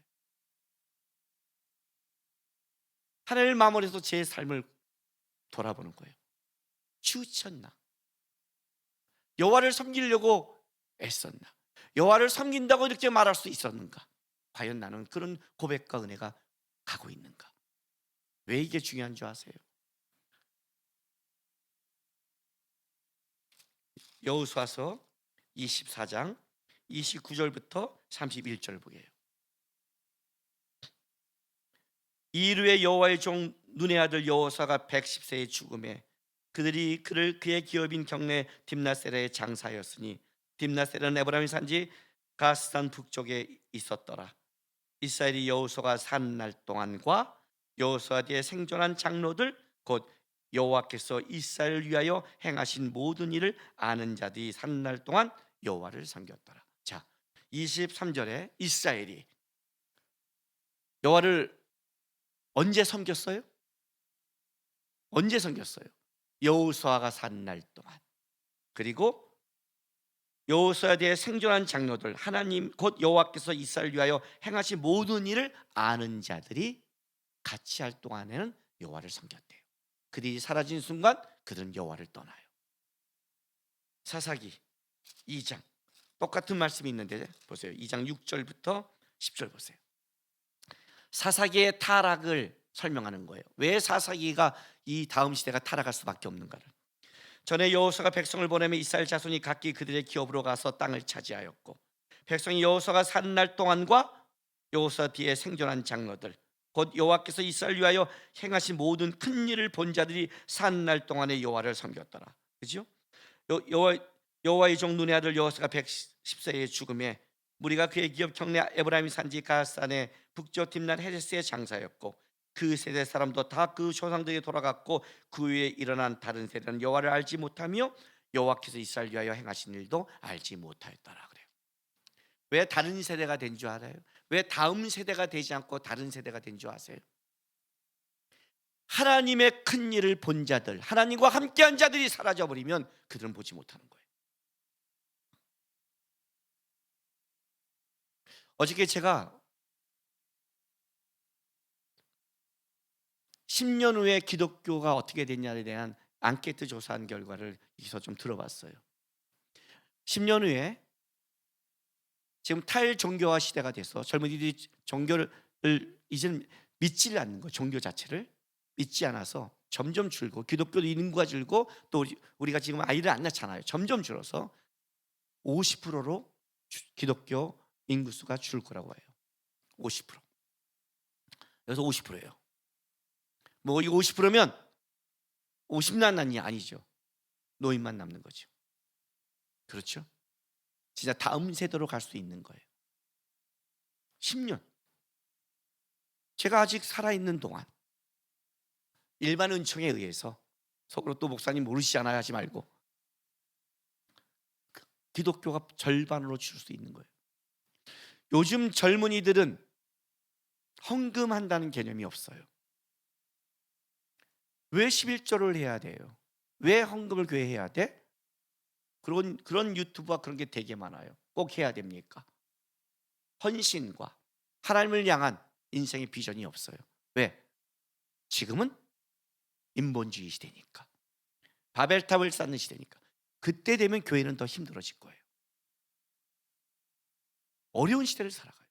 하나님을 마음으로서 제 삶을 돌아보는 거예요. 치우쳤나? 여호와를 섬기려고 애썼나? 여호와를 섬긴다고 이렇게 말할 수 있었는가? 과연 나는 그런 고백과 은혜가 가고 있는가? 왜 이게 중요한 줄 아세요? 여호수아서 24장 29절부터 31절 보게요. 이르에 여호와의 종 눈의 아들 여호수아가 110세의 죽음에 그들이 그를 그의 기업인 경내 딥나세라에 장사하였으니 딥나세라는 에브라임 산지 가스산 북쪽에 있었더라. 이스라엘이 여호수아가 산 날 동안과 여호수아 뒤에 생존한 장로들 곧 여호와께서 이스라엘을 위하여 행하신 모든 일을 아는 자들이 산 날 동안 여호와를 섬겼더라. 자, 23절에 이스라엘이 여호와를 언제 섬겼어요? 언제 섬겼어요? 여호수아가 산 날 동안. 그리고 여호수아 뒤에 생존한 장로들, 하나님 곧 여호와께서 이스라엘을 위하여 행하신 모든 일을 아는 자들이 같이 할 동안에는 여호와를 섬겼대요. 그들이 사라진 순간 그들은 여호와를 떠나요. 사사기 2장 똑같은 말씀이 있는데 보세요. 2장 6절부터 10절 보세요. 사사기의 타락을 설명하는 거예요. 왜 사사기가 이 다음 시대가 타락할 수밖에 없는가를. 전에 여호수아가 백성을 보내며 이스라엘 자손이 각기 그들의 기업으로 가서 땅을 차지하였고 백성이 여호수아가 산 날 동안과 여호수아 뒤에 생존한 장로들 곧 여호와께서 이스라엘 위하여 행하신 모든 큰 일을 본 자들이 산 날 동안에 여호와를 섬겼더라. 그죠? 여호와의 종 눈의 아들 여호수아가 110세의 죽음에 무리가 그의 기업 경내 에브라임 산지 가산의 북쪽 딥난 헤레스의 장사였고 그 세대 사람도 다 그 조상들에게 돌아갔고 그 위에 일어난 다른 세대는 여호와를 알지 못하며 여호와께서 이스라엘 위하여 행하신 일도 알지 못하였더라 그래요. 왜 다른 세대가 된 줄 알아요? 왜 다음 세대가 되지 않고 다른 세대가 된 줄 아세요? 하나님의 큰 일을 본 자들, 하나님과 함께한 자들이 사라져버리면 그들은 보지 못하는 거예요. 어저께 제가 10년 후에 기독교가 어떻게 됐냐에 대한 앙케이트 조사한 결과를 여기서 좀 들어봤어요. 10년 후에 지금 탈종교화 시대가 돼서 젊은이들이 종교를 이제는 믿지를 않는 거예요. 종교 자체를 믿지 않아서 점점 줄고 기독교 인구가 줄고 또 우리가 지금 아이를 안 낳잖아요. 점점 줄어서 50%로 기독교 인구수가 줄 거라고 해요. 50%. 여기서 50%예요. 뭐 이거 50%면 50만 남이 아니죠. 노인만 남는 거죠. 그렇죠? 진짜 다음 세대로 갈 수 있는 거예요. 10년. 제가 아직 살아있는 동안 일반 은총에 의해서 속으로 또 목사님 모르시잖아요 하지 말고 기독교가 절반으로 줄 수 있는 거예요. 요즘 젊은이들은 헌금한다는 개념이 없어요. 왜 11조를 해야 돼요? 왜 헌금을 교회에 해야 돼? 그런 유튜브와 그런 게 되게 많아요. 꼭 해야 됩니까? 헌신과 하나님을 향한 인생의 비전이 없어요. 왜? 지금은 인본주의 시대니까, 바벨탑을 쌓는 시대니까. 그때 되면 교회는 더 힘들어질 거예요. 어려운 시대를 살아가요.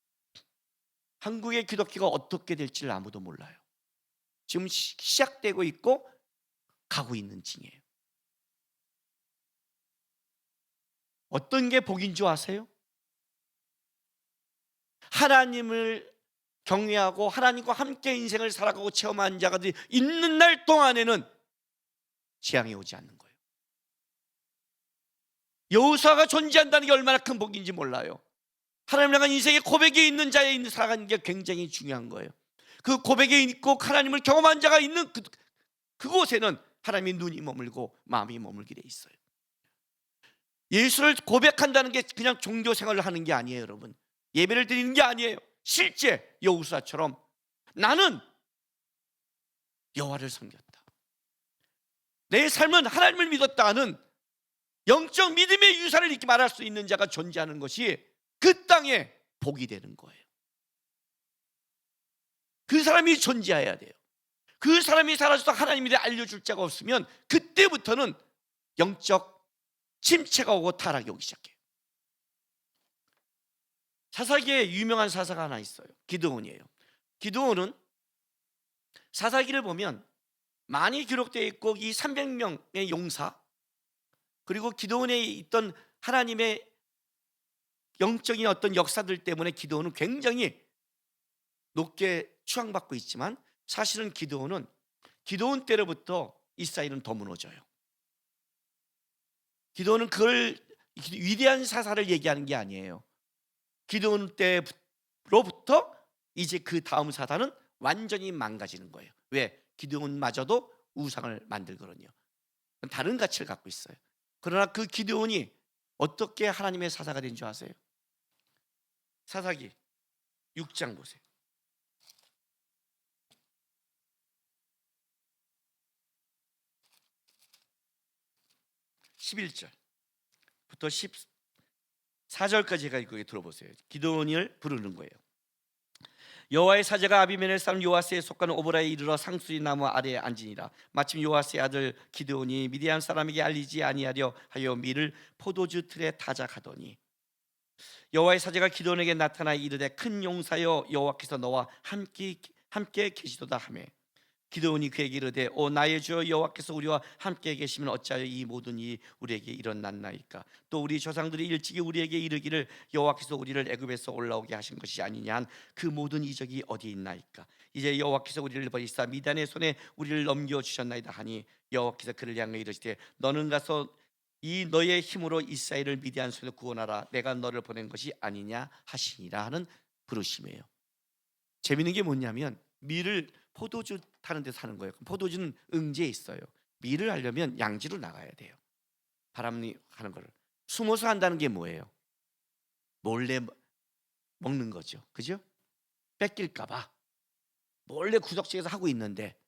한국의 기독교가 어떻게 될지를 아무도 몰라요. 지금 시작되고 있고 가고 있는 중이에요. 어떤 게 복인 줄 아세요? 하나님을 경외하고 하나님과 함께 인생을 살아가고 체험한 자가 있는 날 동안에는 재앙이 오지 않는 거예요. 여호수아가 존재한다는 게 얼마나 큰 복인지 몰라요. 하나님을 향한 인생의 고백이 있는 자에 있는 살아가는 게 굉장히 중요한 거예요. 그 고백에 있고 하나님을 경험한 자가 있는 그곳에는 하나님의 눈이 머물고 마음이 머물게 돼 있어요. 예수를 고백한다는 게 그냥 종교 생활을 하는 게 아니에요, 여러분. 예배를 드리는 게 아니에요. 실제 여호수아처럼 나는 여호와를 섬겼다, 내 삶은 하나님을 믿었다는 영적 믿음의 유산을 이렇게 말할 수 있는 자가 존재하는 것이 그 땅에 복이 되는 거예요. 그 사람이 존재해야 돼요. 그 사람이 사라져서 하나님이 알려줄 자가 없으면 그때부터는 영적 침체가 오고 타락이 오기 시작해요. 사사기에 유명한 사사가 하나 있어요. 기드온이에요. 기드온은 사사기를 보면 많이 기록되어 있고 이 300명의 용사, 그리고 기도원에 있던 하나님의 영적인 어떤 역사들 때문에 기도원은 굉장히 높게 추앙받고 있지만, 사실은 기도원 때로부터 이스라엘은 더 무너져요. 기도원은 그걸 위대한 사사를 얘기하는 게 아니에요. 기도원 때로부터 이제 그 다음 사사는 완전히 망가지는 거예요. 왜? 기드온마저도 우상을 만들거든요. 다른 가치를 갖고 있어요. 그러나 그 기드온이 어떻게 하나님의 사사가 된 줄 아세요? 사사기 6장 보세요. 11절부터 14절까지 제가 이거 들어보세요. 기드온을 부르는 거예요. 여호와의 사자가 아비멜렉 사람 요아스에 속하는 오보라에 이르러 상수리 나무 아래에 앉으니라. 마침 요아스의 아들 기드온이 미디안 사람에게 알리지 아니하려 하여 밀을 포도주 틀에 타자 가더니, 여호와의 사자가 기드온에게 나타나 이르되 큰 용사여 여호와께서 너와 함께 계시도다 하매, 기드온이 그에게 이르되 오 나의 주여 여호와께서 우리와 함께 계시면 어찌하여 이 모든 일이 우리에게 일어났나이까? 또 우리 조상들이 일찍이 우리에게 이르기를 여호와께서 우리를 애굽에서 올라오게 하신 것이 아니냐 한 그 모든 이적이 어디 있나이까? 이제 여호와께서 우리를 버리사 미단의 손에 우리를 넘겨주셨나이다 하니, 여호와께서 그를 향하여 이르시되 너는 가서 이 너의 힘으로 이스라엘을 미디안 손에서 구원하라. 내가 너를 보낸 것이 아니냐 하시니라 하는 부르심이에요. 재밌는 게 뭐냐면 밀을 포도주 타는 데서 하는 거예요. 포도주는 응지에 있어요. 밀을 하려면 양지로 나가야 돼요. 바람이 하는 거를 숨어서 한다는 게 뭐예요? 몰래 먹는 거죠. 그죠? 뺏길까 봐 몰래 구석지에서 하고 있는데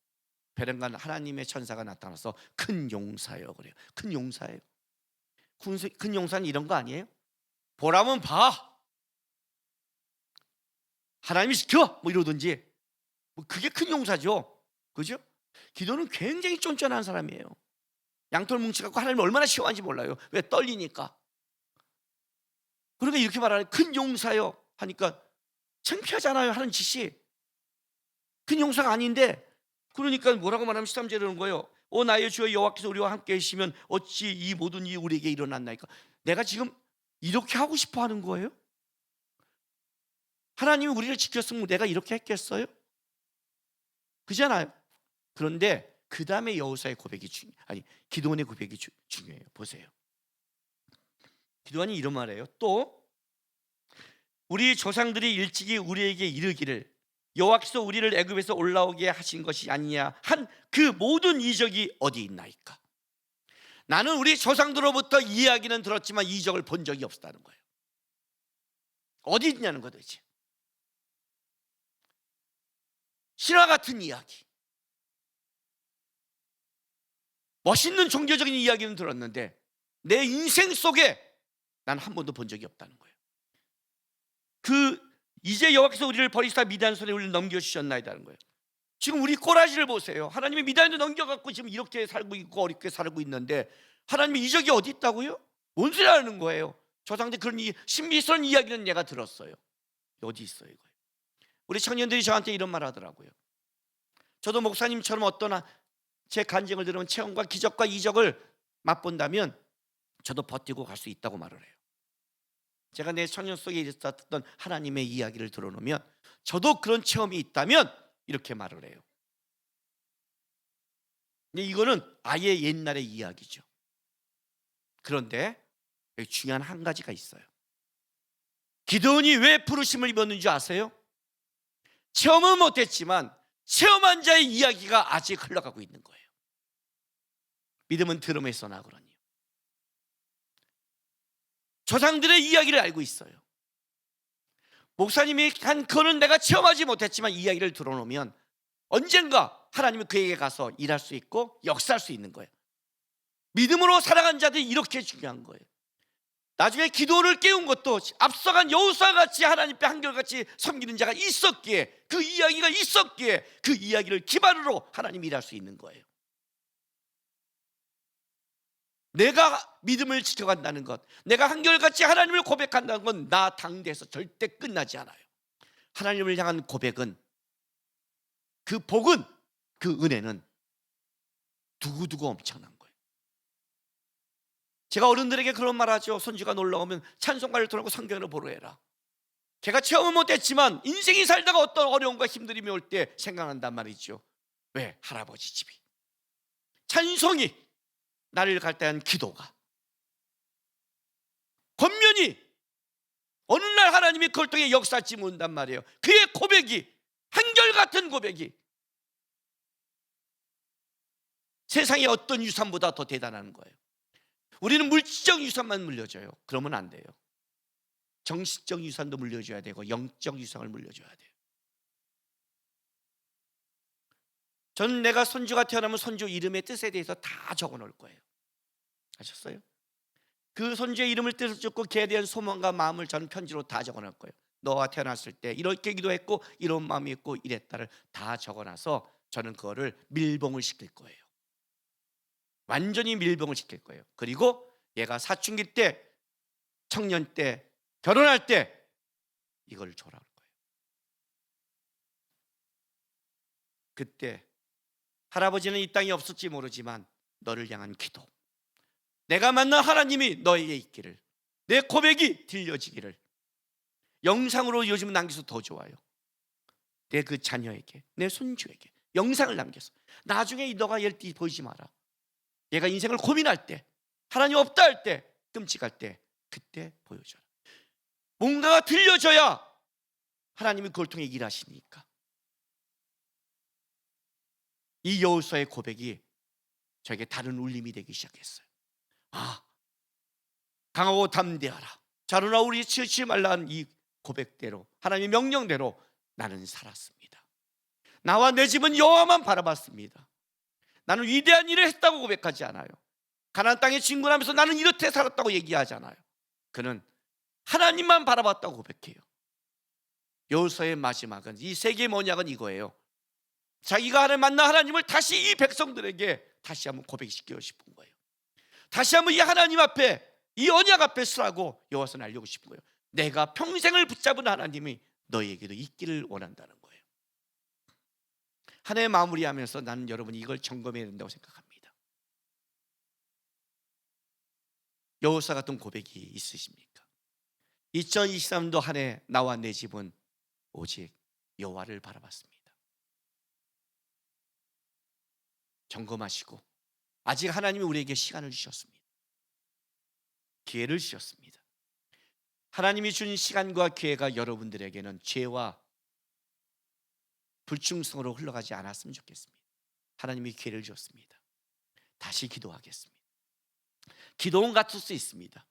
베란간 하나님의 천사가 나타나서 큰 용사요 그래요. 큰 용사예요. 큰 용사는 이런 거 아니에요? 보라면 봐, 하나님이 시켜 뭐 이러든지, 그게 큰 용사죠. 그죠? 기도는 굉장히 쫀쫀한 사람이에요. 양털 뭉쳐갖고 하나님을 얼마나 싫어하는지 몰라요. 왜? 떨리니까. 그러니까 이렇게 말하는, 큰 용사요 하니까 창피하잖아요. 하는 짓이 큰 용사가 아닌데, 그러니까 뭐라고 말하면 13절에 이러는 거예요. 오 나의 주여 여호와께서 우리와 함께 계시면 어찌 이 모든 일이 우리에게 일어났나이까? 내가 지금 이렇게 하고 싶어 하는 거예요? 하나님이 우리를 지켰으면 내가 이렇게 했겠어요? 그잖아요. 그런데 그 다음에 여호사의 고백이 기드온의 고백이 중요해요. 보세요. 기드온이 이런 말이에요. 또 우리 조상들이 일찍이 우리에게 이르기를 여호와께서 우리를 애굽에서 올라오게 하신 것이 아니냐 한 그 모든 이적이 어디 있나이까? 나는 우리 조상들로부터 이야기는 들었지만 이적을 본 적이 없었다는 거예요. 어디 있냐는 거죠. 신화 같은 이야기, 멋있는 종교적인 이야기는 들었는데 내 인생 속에 난 한 번도 본 적이 없다는 거예요. 이제 여호와께서 우리를 버리시다 미디안 손에 우리를 넘겨주셨나이다는 거예요. 지금 우리 꼬라지를 보세요. 하나님이 미디안에 넘겨갖고 지금 이렇게 살고 있고 어렵게 살고 있는데 하나님의 이적이 어디 있다고요? 뭔 소리 하는 거예요? 조상들 그런 신비스러운 이야기는 내가 들었어요. 어디 있어요 이거예요? 우리 청년들이 저한테 이런 말 하더라고요. 저도 목사님처럼 어떤 제 간증을 들으면 체험과 기적과 이적을 맛본다면 저도 버티고 갈 수 있다고 말을 해요. 제가 내 청년 속에 있었던 하나님의 이야기를 들어놓으면 저도 그런 체험이 있다면 이렇게 말을 해요. 근데 이거는 아예 옛날의 이야기죠. 그런데 여기 중요한 한 가지가 있어요. 기드온이 왜 부르심을 입었는지 아세요? 체험은 못했지만 체험한 자의 이야기가 아직 흘러가고 있는 거예요. 믿음은 들음에서 나거든요. 조상들의 이야기를 알고 있어요. 목사님이 한 그거는 내가 체험하지 못했지만 이야기를 들어놓으면 언젠가 하나님이 그에게 가서 일할 수 있고 역사할 수 있는 거예요. 믿음으로 살아간 자들이 이렇게 중요한 거예요. 나중에 기도를 깨운 것도 앞서간 여호수아 같이 하나님께 한결같이 섬기는 자가 있었기에, 그 이야기가 있었기에 그 이야기를 기반으로 하나님이 일할 수 있는 거예요. 내가 믿음을 지켜간다는 것, 내가 한결같이 하나님을 고백한다는 건 나 당대에서 절대 끝나지 않아요. 하나님을 향한 고백은, 그 복은, 그 은혜는 두고두고 엄청난 거예요. 제가 어른들에게 그런 말하죠. 손주가 놀러 오면 찬송가를 틀고 성경을 보러 해라. 걔가 체험은 못했지만 인생이 살다가 어떤 어려움과 힘듦이 올 때 생각난단 말이죠. 왜? 할아버지 집이, 찬송이, 나를 갈 때 한 기도가, 권면이 어느 날 하나님이 그걸 통해 역사지 문단 말이에요. 그의 고백이, 한결같은 고백이 세상의 어떤 유산보다 더 대단한 거예요. 우리는 물질적 유산만 물려줘요. 그러면 안 돼요. 정신적 유산도 물려줘야 되고 영적 유산을 물려줘야 돼요. 저는 내가 손주가 태어나면 손주 이름의 뜻에 대해서 다 적어놓을 거예요. 아셨어요? 그 손주의 이름을 뜻을 적고 걔에 대한 소망과 마음을 저는 편지로 다 적어놓을 거예요. 너가 태어났을 때 이렇게 기도했고 이런 마음이 있고 이랬다를 다 적어놔서 저는 그거를 밀봉을 시킬 거예요. 완전히 밀봉을 시킬 거예요. 그리고 얘가 사춘기 때, 청년 때, 결혼할 때 이걸 줘라 거예요. 그때 할아버지는 이 땅에 없을지 모르지만 너를 향한 기도, 내가 만난 하나님이 너에게 있기를, 내 고백이 들려지기를 영상으로 요즘은 남겨서 더 좋아요. 내 그 자녀에게, 내 손주에게 영상을 남겨서 나중에 너가 얘를 보이지 마라. 얘가 인생을 고민할 때, 하나님 없다 할 때, 끔찍할 때 그때 보여줘라. 뭔가가 들려져야 하나님이 그걸 통해 일하시니까. 이 여호수아의 고백이 저에게 다른 울림이 되기 시작했어요. 아, 강하고 담대하라, 자루나 우리 치우치 말라는 이 고백대로, 하나님의 명령대로 나는 살았습니다. 나와 내 집은 여호와만 바라봤습니다. 나는 위대한 일을 했다고 고백하지 않아요. 가나안 땅에 진군하면서 나는 이렇게 살았다고 얘기하지 않아요. 그는 하나님만 바라봤다고 고백해요. 여호수아의 마지막은, 이 세계의 언약은 이거예요. 자기가 만난 하나님을 다시 이 백성들에게 다시 한번 고백시키고 싶은 거예요. 다시 한번 이 하나님 앞에, 이 언약 앞에 서라고 여호와서는 알려고 싶은 거예요. 내가 평생을 붙잡은 하나님이 너희에게도 있기를 원한다는 거예요. 한 해 마무리하면서 나는 여러분이 이걸 점검해야 된다고 생각합니다. 여호수아 같은 고백이 있으십니까? 2023년도 한 해 나와 내 집은 오직 여호와를 바라봤습니다. 점검하시고, 아직 하나님이 우리에게 시간을 주셨습니다. 기회를 주셨습니다. 하나님이 준 시간과 기회가 여러분들에게는 죄와 불충성으로 흘러가지 않았으면 좋겠습니다. 하나님이 기회를 주었습니다. 다시 기도하겠습니다. 기도는 같을 수 있습니다.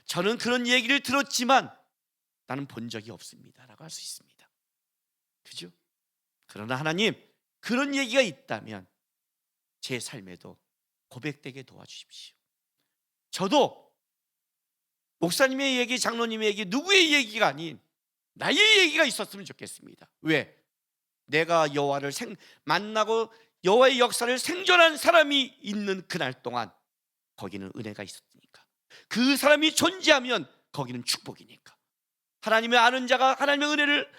저는 그런 얘기를 들었지만 나는 본 적이 없습니다 라고 할 수 있습니다. 그죠? 그러나 하나님, 그런 얘기가 있다면 제 삶에도 고백되게 도와주십시오. 저도 목사님의 얘기, 장로님의 얘기, 누구의 얘기가 아닌 나의 얘기가 있었으면 좋겠습니다. 왜? 내가 여호와를 만나고 여호와의 역사를 생존한 사람이 있는 그날 동안 거기는 은혜가 있었으니까. 그 사람이 존재하면 거기는 축복이니까. 하나님의 아는 자가, 하나님의 은혜를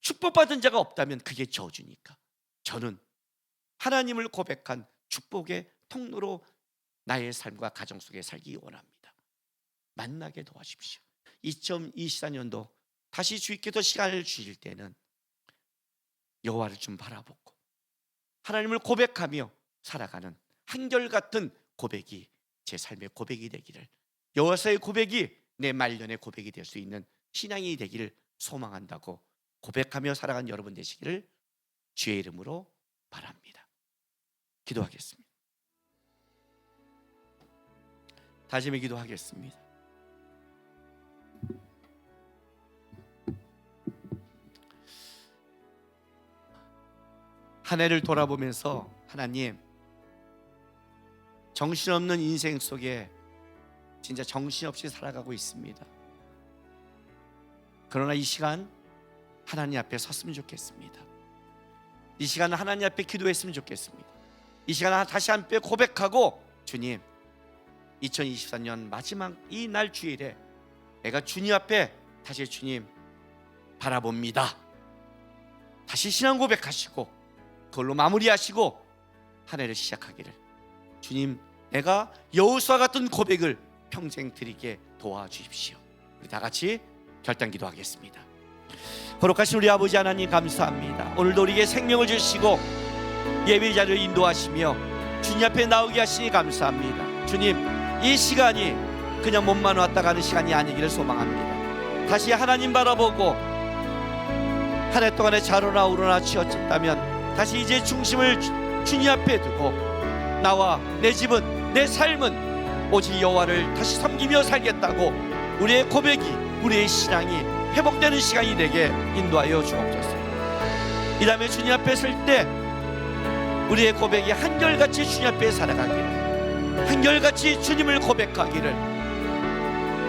축복받은 자가 없다면 그게 저주니까. 저는 하나님을 고백한 축복의 통로로 나의 삶과 가정 속에 살기 원합니다. 만나게 도와주십시오. 2024년도 다시 주님께서 시간을 주실 때는 여호와를 좀 바라보고 하나님을 고백하며 살아가는 한결같은 고백이 제 삶의 고백이 되기를, 여호와의 고백이 내 말년의 고백이 될 수 있는 신앙이 되기를 소망한다고 고백하며 살아가는 여러분 되시기를 주의 이름으로 바랍니다. 기도하겠습니다. 다짐의 기도하겠습니다. 한 해를 돌아보면서 하나님, 정신없는 인생 속에 진짜 정신없이 살아가고 있습니다. 그러나 이 시간 하나님 앞에 섰으면 좋겠습니다. 이 시간 하나님 앞에 기도했으면 좋겠습니다. 이 시간 다시 한번 고백하고, 주님, 2024년 마지막 이 날 주일에 내가 주님 앞에 다시 주님 바라봅니다. 다시 신앙 고백하시고 그걸로 마무리하시고 한 해를 시작하기를 주님 내가 여호수아 같은 고백을 평생 드리게 도와주십시오. 우리 다 같이 결단 기도하겠습니다. 거룩하신 우리 아버지 하나님 감사합니다. 오늘도 우리에게 생명을 주시고 예배 자리를 인도하시며 주님 앞에 나오게 하시니 감사합니다. 주님, 이 시간이 그냥 몸만 왔다 가는 시간이 아니기를 소망합니다. 다시 하나님 바라보고 한 해 동안에 자로나 우러나 치어졌다면 다시 이제 중심을 주님 앞에 두고 나와 내 집은, 내 삶은 오직 여호와를 다시 섬기며 살겠다고 우리의 고백이, 우리의 신앙이 회복되는 시간이 되게 인도하여 주옵소서. 이 다음에 주님 앞에 설 때 우리의 고백이 한결같이 주님 앞에 살아가기를, 한결같이 주님을 고백하기를,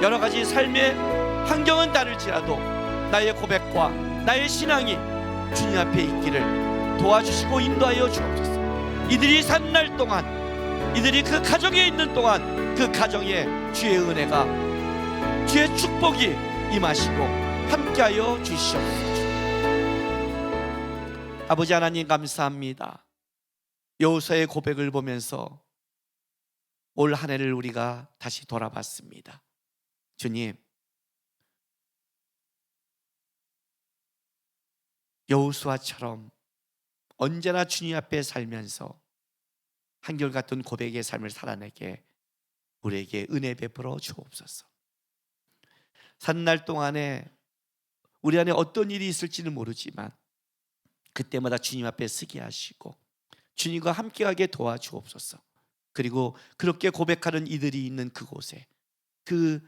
여러 가지 삶의 환경은 다를지라도 나의 고백과 나의 신앙이 주님 앞에 있기를 도와주시고 인도하여 주옵소서. 이들이 사는 날 동안, 이들이 그 가정에 있는 동안 그 가정에 주의 은혜가, 주의 축복이 임하시고 함께하여 주시옵소서. 아버지 하나님 감사합니다. 여호수아의 고백을 보면서 올 한 해를 우리가 다시 돌아봤습니다. 주님, 여호수아처럼 언제나 주님 앞에 살면서 한결같은 고백의 삶을 살아내게 우리에게 은혜 베풀어 주옵소서. 사는 날 동안에 우리 안에 어떤 일이 있을지는 모르지만 그때마다 주님 앞에 서게 하시고 주님과 함께하게 도와주옵소서. 그리고 그렇게 고백하는 이들이 있는 그곳에, 그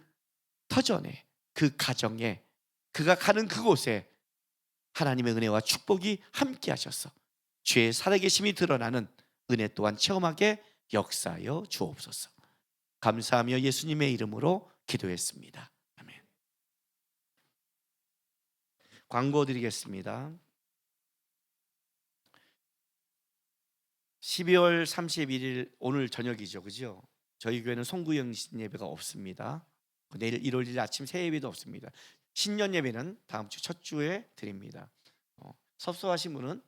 터전에, 그 가정에, 그가 가는 그곳에 하나님의 은혜와 축복이 함께 하셔서 주의 살아계심이 드러나는 은혜 또한 체험하게 역사하여 주옵소서. 감사하며 예수님의 이름으로 기도했습니다. 아멘. 광고 드리겠습니다. 12월 31일 오늘 저녁이죠, 그죠? 저희 교회는 송구영신 예배가 없습니다. 내일 1월 1일 아침 새 예배도 없습니다. 신년 예배는 다음 주 첫 주에 드립니다. 섭섭하신 분은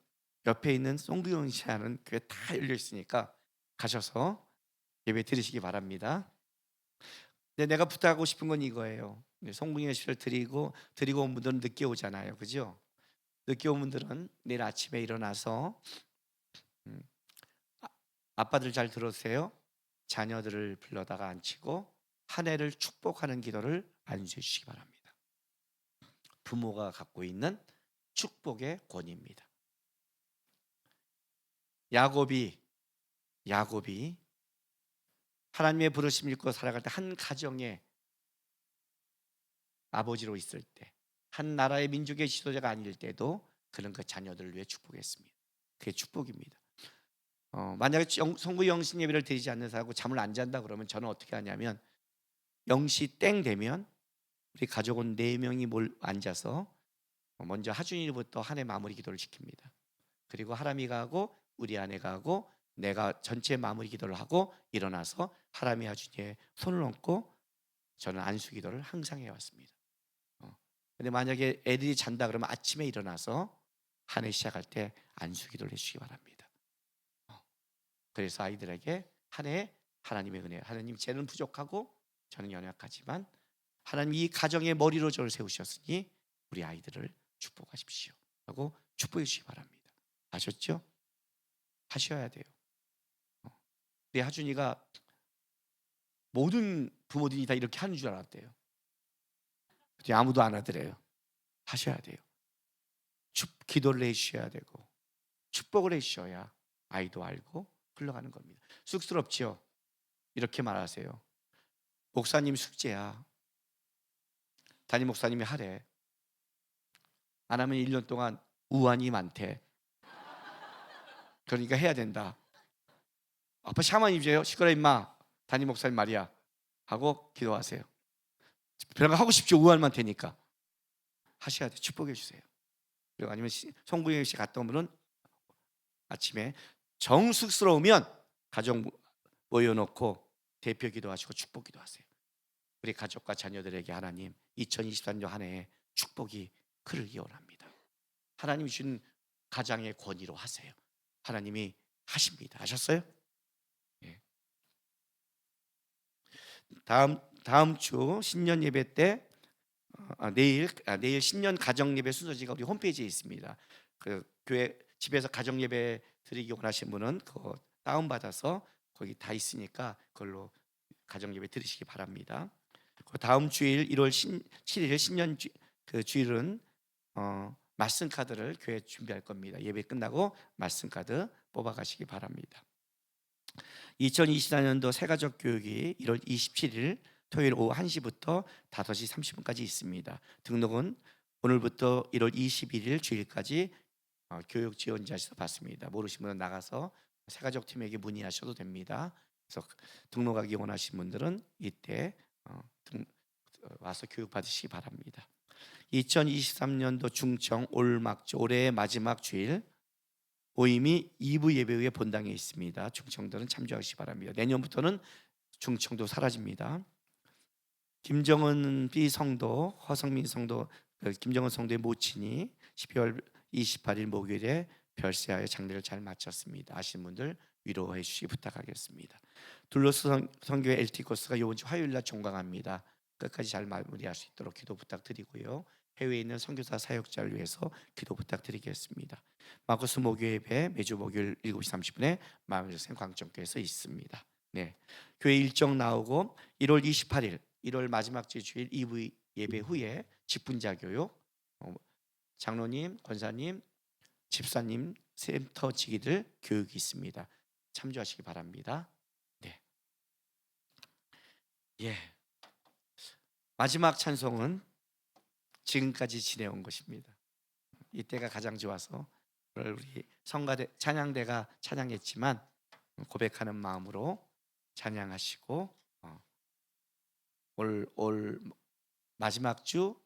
옆에 있는 송구영신 하는 교회 다 열려 있으니까 가셔서 예배 드리시기 바랍니다. 근데 내가 부탁하고 싶은 건 이거예요. 송구영신을 드리고 온 분들은 늦게 오잖아요, 그죠? 늦게 온 분들은 내일 아침에 일어나서 아빠들 잘 들으세요. 자녀들을 불러다가 앉히고 한 해를 축복하는 기도를 안수해 주시기 바랍니다. 부모가 갖고 있는 축복의 권위입니다. 야곱이 하나님의 부르심을 입고 살아갈 때 한 가정의 아버지로 있을 때, 한 나라의 민족의 지도자가 아닐 때도 그는 그 자녀들을 위해 축복했습니다. 그게 축복입니다. 만약에 성부 영신 예배를 드리지 않는 사람하고 잠을 안 잔다 그러면 저는 어떻게 하냐면 0시 땡 되면 우리 가족은 4명이 앉아서 먼저 하준이부터 한 해 마무리 기도를 시킵니다. 그리고 하람이가 하고 우리 아내가 하고 내가 전체 마무리 기도를 하고 일어나서 하람이 하준이의 손을 얹고 저는 안수 기도를 항상 해왔습니다. 근데 만약에 애들이 잔다 그러면 아침에 일어나서 한 해 시작할 때 안수 기도를 해주시기 바랍니다. 그래서 아이들에게 한 해 하나님의 은혜, 하나님 쟤는 부족하고 저는 연약하지만 하나님 이 가정의 머리로 저를 세우셨으니 우리 아이들을 축복하십시오 하고 축복해 주시기 바랍니다. 아셨죠? 하셔야 돼요. 우리 하준이가 모든 부모들이 다 이렇게 하는 줄 알았대요. 근데 아무도 안 하더래요. 하셔야 돼요. 기도를 해주셔야 되고 축복을 해주셔야 아이도 알고 흘러가는 겁니다. 쑥스럽지요? 이렇게 말하세요. 목사님 숙제야. 담임 목사님이 하래. 안 하면 1년 동안 우환이 많대. 그러니까 해야 된다. 아빠 샤머님이세요? 시끄러 임마. 담임 목사님 말이야. 하고 기도하세요. 그런 거 하고 싶죠. 우환만 되니까. 하셔야 돼. 축복해 주세요. 그리고 아니면 송구영 씨 갔다 오면은 아침에 정숙스러우면 가정 모여놓고 대표 기도하시고 축복 기도하세요. 우리 가족과 자녀들에게 하나님 2023년 한 해에 축복이 그르기 원합니다. 하나님이 주신 가장의 권위로 하세요. 하나님이 하십니다. 아셨어요? 예. 다음 주 신년 예배 때 내일 신년 가정 예배 순서지가 우리 홈페이지에 있습니다. 그 교회 집에서 가정 예배 드리기 원하시는 분은 그거 다운 받아서 거기 다 있으니까 그걸로 가정 예배 드리시기 바랍니다. 그 다음 주일 1월 7일 신년 그 주일은 말씀 카드를 교회 준비할 겁니다. 예배 끝나고 말씀 카드 뽑아 가시기 바랍니다. 2024년도 새가족 교육이 1월 27일 토요일 오후 1시부터 5시 30분까지 있습니다. 등록은 오늘부터 1월 21일 주일까지 교육 지원자에서 받습니다. 모르시는 분은 나가서 새가족 팀에게 문의하셔도 됩니다. 그래서 등록하기 원하시는 분들은 이때 와서 교육 받으시기 바랍니다. 2023년도 중청 올막주 올해의 마지막 주일 오임이 2부 예배 후에 본당에 있습니다. 중청들은 참조하시기 바랍니다. 내년부터는 중청도 사라집니다. 김정은 B 성도, 허성민 성도, 김정은 성도의 모친이 12월 28일 목요일에 별세하여 장례를 잘 마쳤습니다. 아시는 분들 위로해 주시기 부탁하겠습니다. 둘로스 선교회 LT 코스가 이번 주 화요일 날 종강합니다. 끝까지 잘 마무리할 수 있도록 기도 부탁드리고요. 해외에 있는 선교사 사역자를 위해서 기도 부탁드리겠습니다. 마고스 목요 예배 매주 목요일 7시 30분에 마음의생 광점교회에서 있습니다. 네, 교회 일정 나오고 1월 28일 1월 마지막 주일 2부 예배 후에 직분자 교육 장로님, 권사님, 집사님, 센터 지기들 교육이 있습니다. 참조하시기 바랍니다. 네, 예. 마지막 찬송은 지금까지 지내온 것입니다. 이때가 가장 좋아서 우리 성가대 찬양대가 찬양했지만 고백하는 마음으로 찬양하시고 올 마지막 주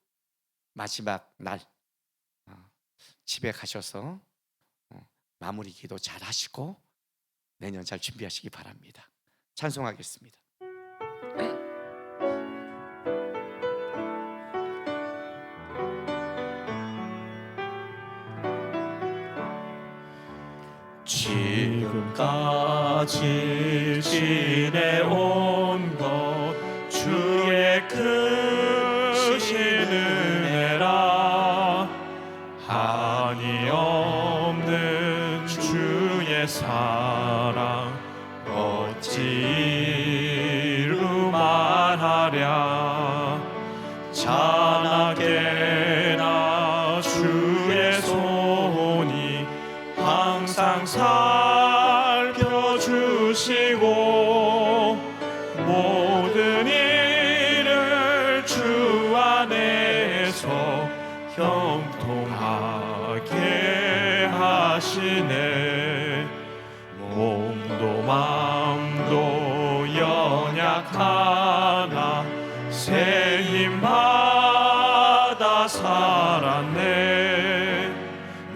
마지막 날 집에 가셔서 마무리 기도 잘 하시고 내년 잘 준비하시기 바랍니다. 찬송하겠습니다. 지금까지 지내온 것 주의 크신 은혜라 한이 없는 주의 사랑 어찌 이루만하랴 찬하게나 주의 손이 항상 살펴주시고 모든 일을 주 안에서 형통하게 하시네 몸도 마음도 연약하나 새 힘 받아 살았네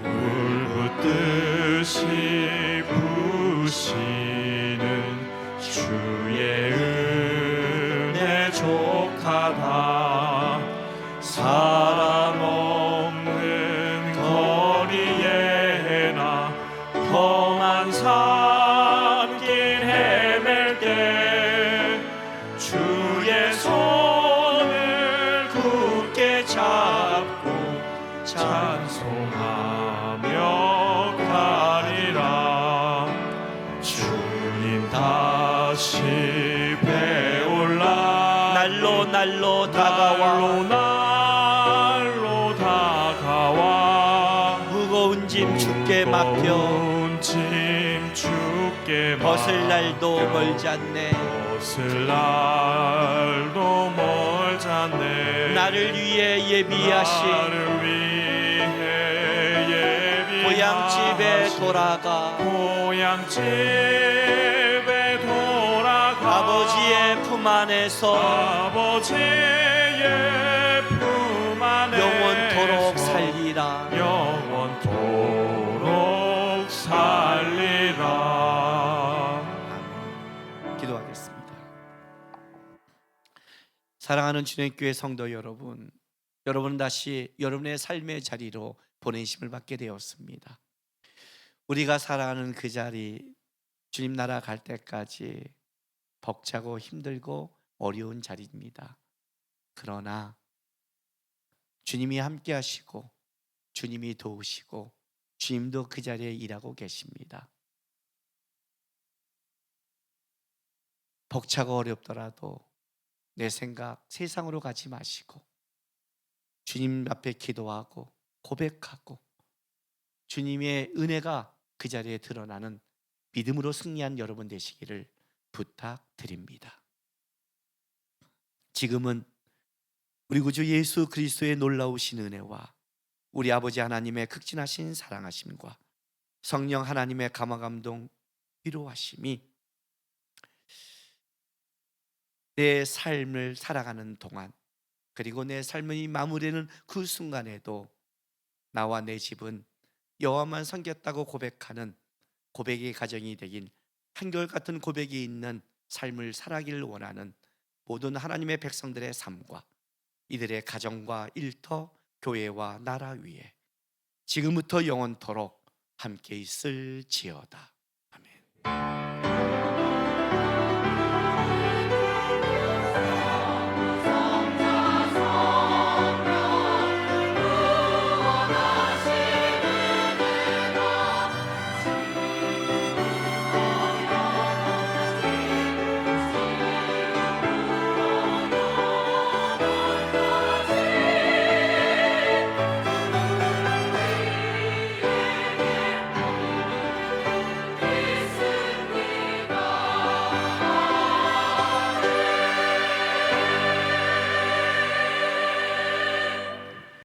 물 붓듯이 부시는 주의 은혜 족하다 사람 없는 거리에나 험한 산길 헤맬 때 주의 손을 굳게 잡고 찬송하며 가리라 주님 다시 배올라 날로 다가와 무거운 짐 주께 맡겨 벗을 날도 멀지 않네 나를 위해 예비하신 고향집에 돌아가 아버지의 품 안에서 영원토록 살리라 기도하겠습니다. 사랑하는 주님의 교회 성도 여러분, 여러분은 다시 여러분의 삶의 자리로 보내심을 받게 되었습니다. 우리가 살아가는 그 자리, 주님 나라 갈 때까지 벅차고 힘들고 어려운 자리입니다. 그러나 주님이 함께 하시고 주님이 도우시고 주님도 그 자리에 일하고 계십니다. 벅차고 어렵더라도 내 생각 세상으로 가지 마시고 주님 앞에 기도하고 고백하고 주님의 은혜가 그 자리에 드러나는 믿음으로 승리한 여러분 되시기를 부탁드립니다. 지금은 우리 구주 예수 그리스도의 놀라우신 은혜와 우리 아버지 하나님의 극진하신 사랑하심과 성령 하나님의 감화감동 위로하심이 내 삶을 살아가는 동안, 그리고 내 삶이 마무리되는 그 순간에도 나와 내 집은 여호와만 섬겼다고 고백하는 고백의 가정이 되긴, 한결같은 고백이 있는 삶을 살아가기를 원하는 모든 하나님의 백성들의 삶과 이들의 가정과 일터, 교회와 나라 위에 지금부터 영원토록 함께 있을지어다. 아멘.